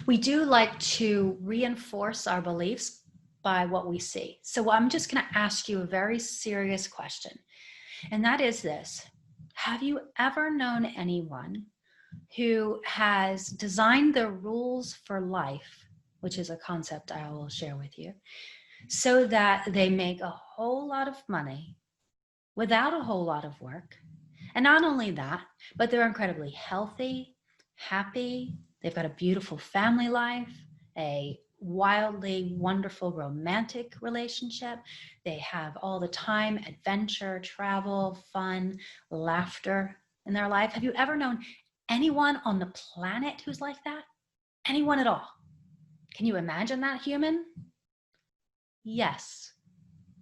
We do like to reinforce our beliefs by what we see. So I'm just going to ask you a very serious question. And that is this: have you ever known anyone who has designed their rules for life, which is a concept I will share with you, so that they make a whole lot of money without a whole lot of work? And not only that, but they're incredibly healthy, happy, they've got a beautiful family life, a wildly wonderful romantic relationship. They have all the time, adventure, travel, fun, laughter in their life. Have you ever known anyone on the planet who's like that? Anyone at all? Can you imagine that human? Yes.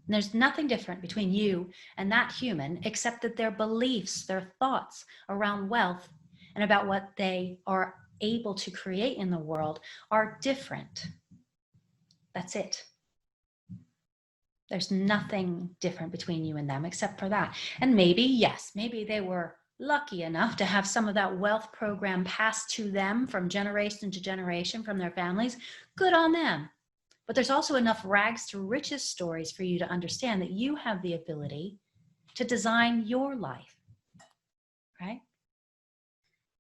And there's nothing different between you and that human except that their beliefs, their thoughts around wealth and about what they are able to create in the world are different. That's it. There's nothing different between you and them except for that. And maybe, yes, maybe they were lucky enough to have some of that wealth program passed to them from generation to generation from their families. Good on them. But there's also enough rags to riches stories for you to understand that you have the ability to design your life, right?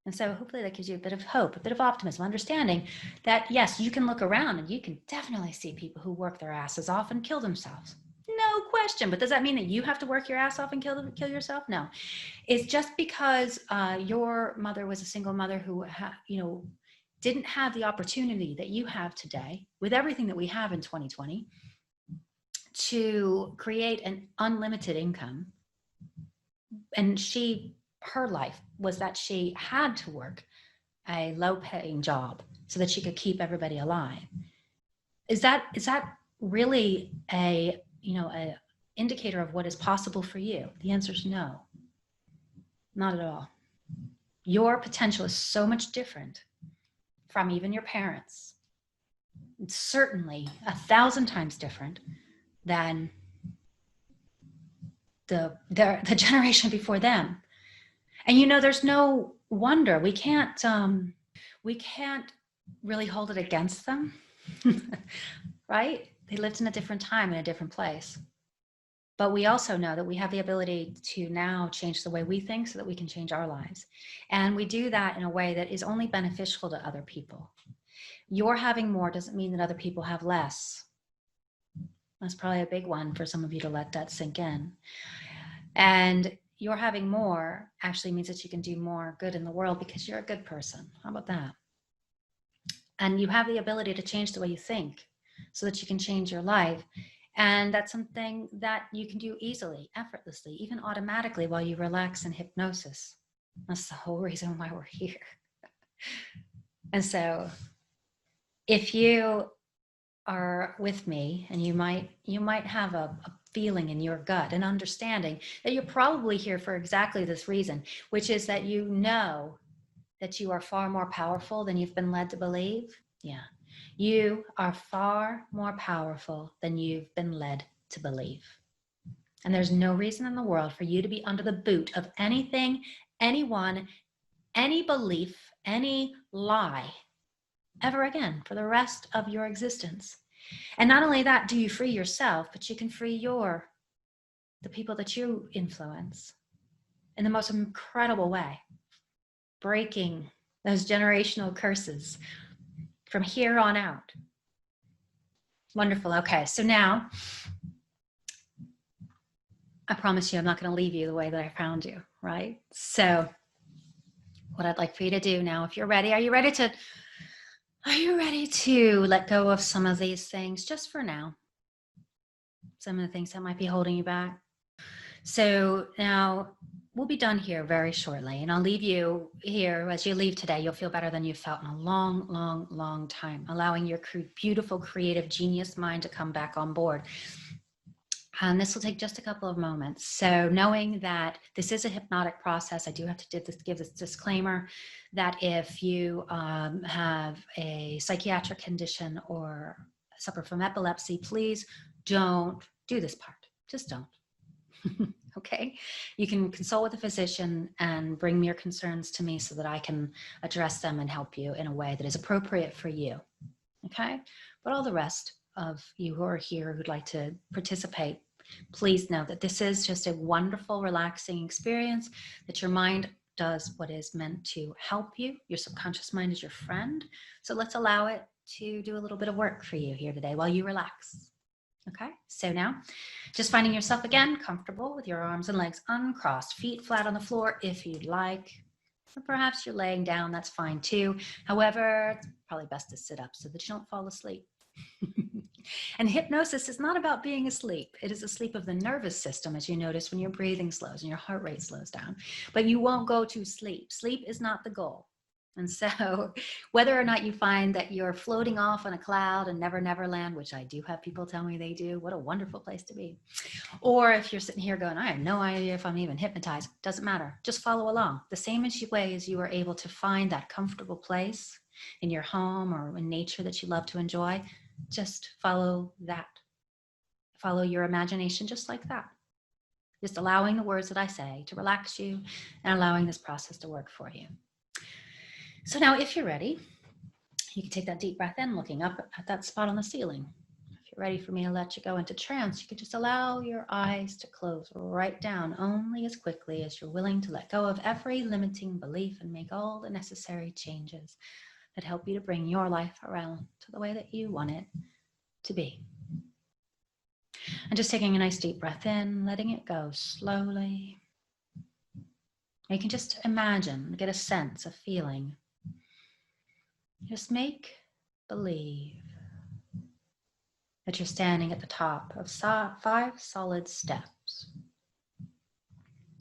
And so hopefully that gives you a bit of hope, a bit of optimism, understanding that, yes, you can look around and you can definitely see people who work their asses off and kill themselves. No question. But does that mean that you have to work your ass off and kill yourself? No. It's just because your mother was a single mother who, didn't have the opportunity that you have today with everything that we have in 2020 to create an unlimited income. And her life was that she had to work a low-paying job so that she could keep everybody alive. Is that really a indicator of what is possible for you? The answer is no, not at all. Your potential is so much different from even your parents. It's certainly 1,000 times different than the generation before them. And you know, there's no wonder we can't really hold it against them, right? They lived in a different time, in a different place. But we also know that we have the ability to now change the way we think so that we can change our lives. And we do that in a way that is only beneficial to other people. Your having more doesn't mean that other people have less. That's probably a big one for some of you to let that sink in. And your having more actually means that you can do more good in the world because you're a good person. How about that? And you have the ability to change the way you think so that you can change your life. And that's something that you can do easily, effortlessly, even automatically while you relax in hypnosis. That's the whole reason why we're here. And so if you are with me, and you might have a feeling in your gut, an understanding that you're probably here for exactly this reason, which is that you know that you are far more powerful than you've been led to believe. Yeah, you are far more powerful than you've been led to believe. And there's no reason in the world for you to be under the boot of anything, anyone, any belief, any lie ever again for the rest of your existence. And not only that, do you free yourself, but you can free the people that you influence in the most incredible way, breaking those generational curses from here on out. Wonderful. Okay, so now I promise you I'm not going to leave you the way that I found you, right? So what I'd like for you to do now, if you're ready, are you ready to let go of some of these things just for now? Some of the things that might be holding you back. So now we'll be done here very shortly, and I'll leave you here. As you leave today, you'll feel better than you've felt in a long, long, long time, allowing your beautiful, creative, genius mind to come back on board. And this will take just a couple of moments. So knowing that this is a hypnotic process, I do have to give this disclaimer that if you have a psychiatric condition or suffer from epilepsy, please don't do this part. Just don't. Okay? You can consult with a physician and bring your concerns to me so that I can address them and help you in a way that is appropriate for you. Okay? But all the rest of you who are here who'd like to participate, please know that this is just a wonderful, relaxing experience, that your mind does what is meant to help you. Your subconscious mind is your friend. So let's allow it to do a little bit of work for you here today while you relax. Okay, so now just finding yourself again comfortable with your arms and legs uncrossed, feet flat on the floor if you'd like. Or perhaps you're laying down, that's fine too. However, it's probably best to sit up so that you don't fall asleep. And hypnosis is not about being asleep. It is a sleep of the nervous system, as you notice when your breathing slows and your heart rate slows down. But you won't go to sleep. Sleep is not the goal. And so whether or not you find that you're floating off on a cloud in Never Never Land, which I do have people tell me they do, what a wonderful place to be. Or if you're sitting here going, I have no idea if I'm even hypnotized, doesn't matter. Just follow along. The same way as you are able to find that comfortable place in your home or in nature that you love to enjoy, just follow that. Follow your imagination just like that. Just allowing the words that I say to relax you and allowing this process to work for you. So now if you're ready, you can take that deep breath in, looking up at that spot on the ceiling. If you're ready for me to let you go into trance, you can just allow your eyes to close right down only as quickly as you're willing to let go of every limiting belief and make all the necessary changes that help you to bring your life around to the way that you want it to be. And just taking a nice deep breath in, letting it go slowly. You can just imagine, get a sense, a feeling. Just make believe that you're standing at the top of 5 solid steps.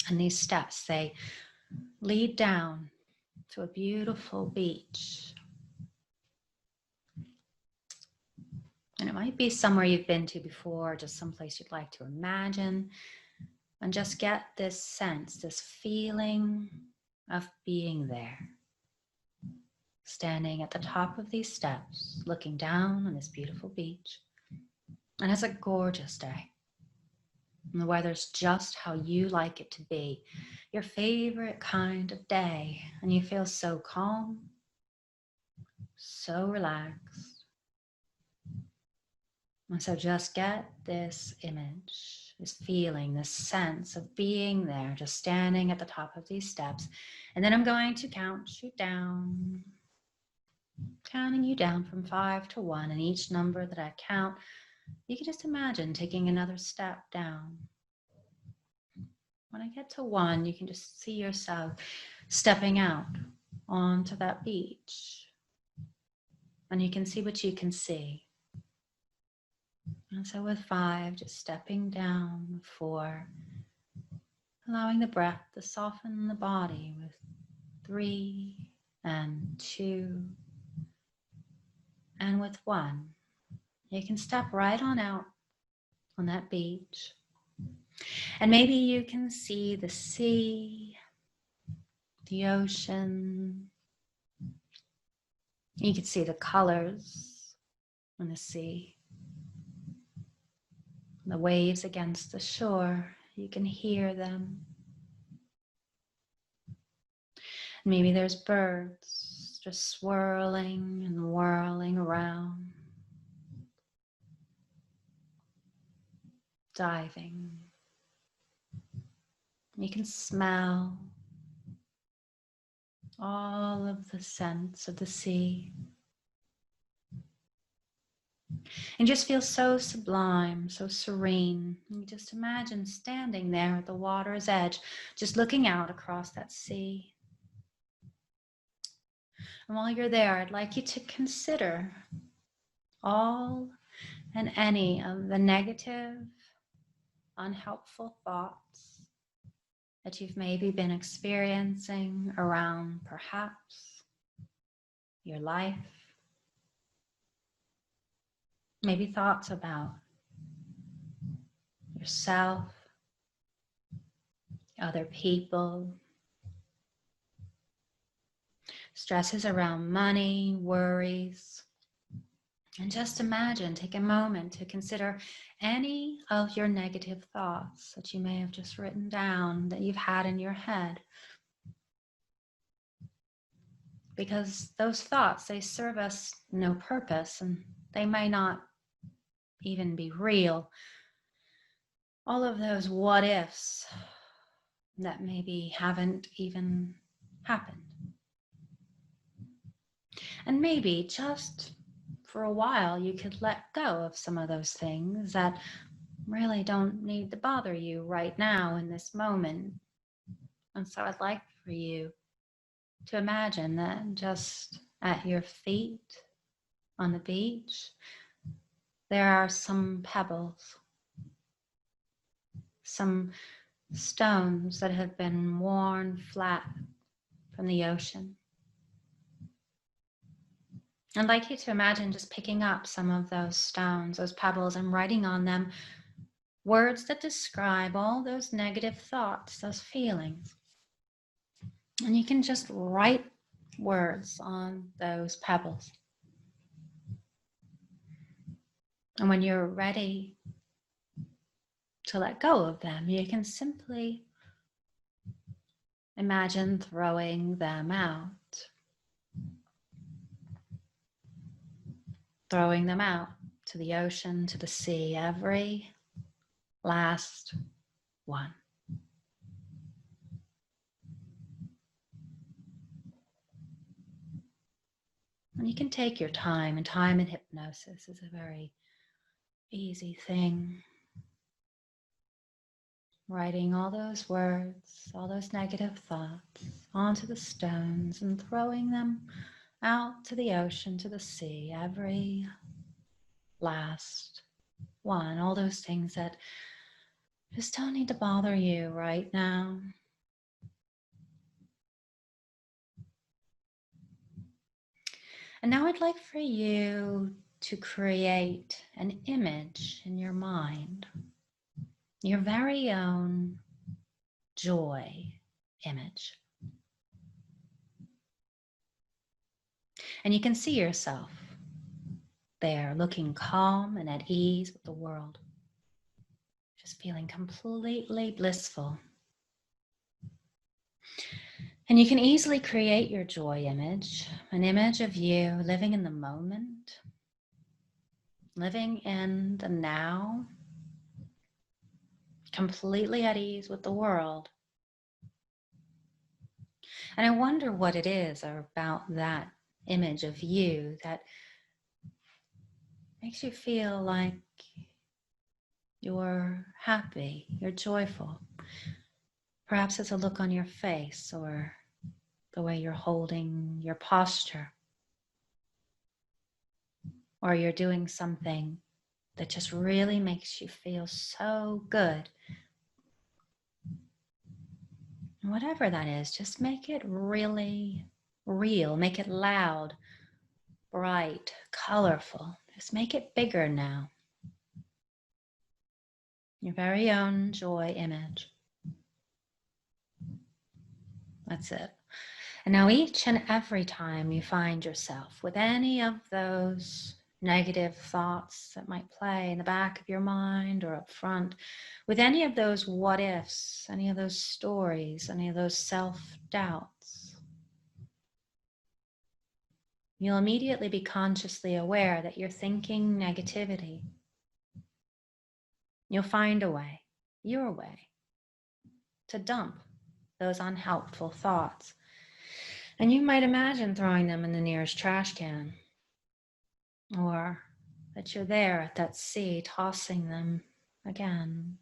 And these steps, they lead down to a beautiful beach. And it might be somewhere you've been to before, just someplace you'd like to imagine. And just get this sense, this feeling of being there. standing at the top of these steps, looking down on this beautiful beach. And it's a gorgeous day. And the weather's just how you like it to be, your favorite kind of day. And you feel so calm, so relaxed. And so just get this image, this feeling, this sense of being there, just standing at the top of these steps. And then I'm going to count you down, counting you down from 5 to 1. And each number that I count, you can just imagine taking another step down. When I get to 1, you can just see yourself stepping out onto that beach. And you can see what you can see. And so with 5, just stepping down. 4, allowing the breath to soften the body with 3 and 2. And with 1, you can step right on out on that beach. And maybe you can see the sea, the ocean. You can see the colors on the sea, the waves against the shore. You can hear them. Maybe there's birds just swirling and whirling around, diving. You can smell all of the scents of the sea and just feel so sublime, so serene. You just imagine standing there at the water's edge, just looking out across that sea. And while you're there, I'd like you to consider all and any of the negative, unhelpful thoughts that you've maybe been experiencing around perhaps your life. Maybe thoughts about yourself, other people, stresses around money, worries. And just imagine, take a moment to consider any of your negative thoughts that you may have just written down, that you've had in your head. Because those thoughts, they serve us no purpose, and they may not even be real. All of those what ifs that maybe haven't even happened. And maybe just for a while you could let go of some of those things that really don't need to bother you right now in this moment. And so I'd like for you to imagine that just at your feet on the beach, there are some pebbles, some stones that have been worn flat from the ocean. I'd like you to imagine just picking up some of those stones, those pebbles, and writing on them words that describe all those negative thoughts, those feelings. And you can just write words on those pebbles. And when you're ready to let go of them, you can simply imagine throwing them out. Throwing them out to the ocean, to the sea, every last one. And you can take your time, and time in hypnosis is a very easy thing. Writing all those words, all those negative thoughts onto the stones and throwing them out to the ocean, to the sea, every last one. All those things that just don't need to bother you right now. And now I'd like for you to create an image in your mind, your very own joy image. And you can see yourself there looking calm and at ease with the world, just feeling completely blissful. And you can easily create your joy image, an image of you living in the moment, living in the now, completely at ease with the world. And I wonder what it is about that image of you that makes you feel like you're happy, you're joyful. Perhaps it's a look on your face or the way you're holding your posture, or you're doing something that just really makes you feel so good. Whatever that is, just make it really real, make it loud, bright, colorful. Just make it bigger now. Your very own joy image. That's it. And now each and every time you find yourself with any of those negative thoughts that might play in the back of your mind or up front, with any of those what ifs, any of those stories, any of those self-doubts, you'll immediately be consciously aware that you're thinking negativity. You'll find a way, your way, to dump those unhelpful thoughts. And you might imagine throwing them in the nearest trash can, or that you're there at that sea tossing them again.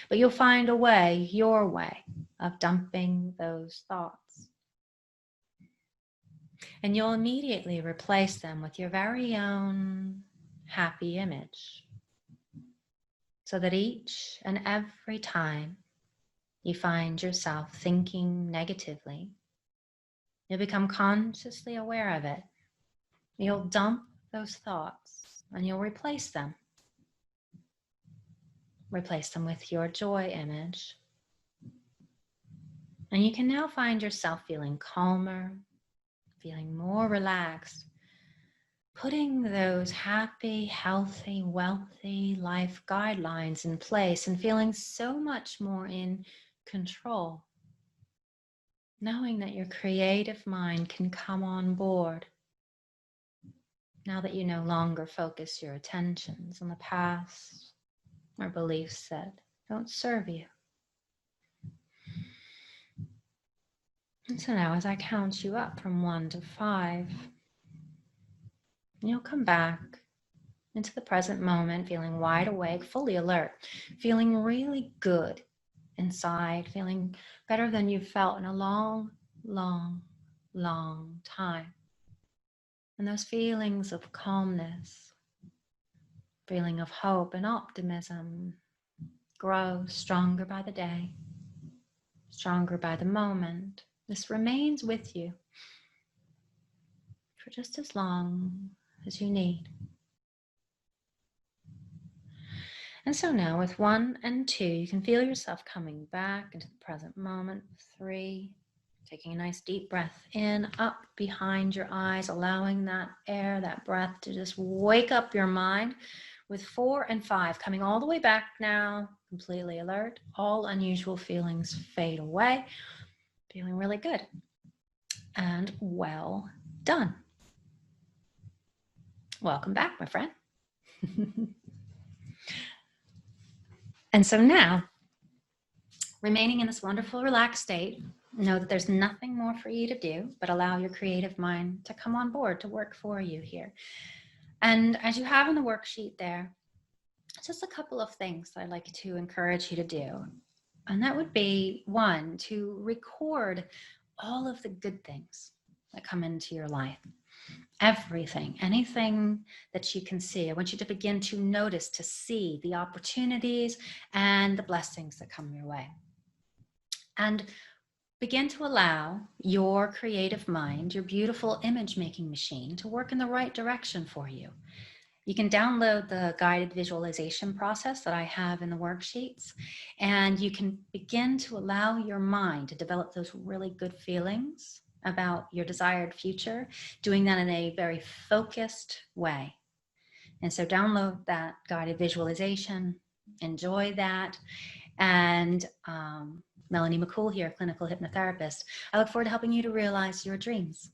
But you'll find a way, your way, of dumping those thoughts. And you'll immediately replace them with your very own happy image, so that each and every time you find yourself thinking negatively, you'll become consciously aware of it. You'll dump those thoughts and you'll replace them. Replace them with your joy image. And you can now find yourself feeling calmer, feeling more relaxed, putting those happy, healthy, wealthy life guidelines in place and feeling so much more in control. Knowing that your creative mind can come on board now that you no longer focus your attentions on the past or beliefs that don't serve you. And so now as I count you up from 1 to 5, you'll come back into the present moment, feeling wide awake, fully alert, feeling really good inside, feeling better than you've felt in a long, long, long time. And those feelings of calmness, feeling of hope and optimism grow stronger by the day, stronger by the moment. This remains with you for just as long as you need. And so now with 1 and 2, you can feel yourself coming back into the present moment. 3, taking a nice deep breath in, up behind your eyes, allowing that air, that breath to just wake up your mind. With 4 and 5, coming all the way back now, completely alert, all unusual feelings fade away, feeling really good. And well done. Welcome back, my friend. And so now, remaining in this wonderful relaxed state, know that there's nothing more for you to do but allow your creative mind to come on board to work for you here. And as you have in the worksheet there, just a couple of things I'd like to encourage you to do. And that would be 1, to record all of the good things that come into your life. Everything, anything that you can see. I want you to begin to notice, to see the opportunities and the blessings that come your way. And begin to allow your creative mind, your beautiful image-making machine, to work in the right direction for you. You can download the guided visualization process that I have in the worksheets, and you can begin to allow your mind to develop those really good feelings about your desired future, doing that in a very focused way. And so download that guided visualization, enjoy that. And Melanie McCool here, clinical hypnotherapist. I look forward to helping you to realize your dreams.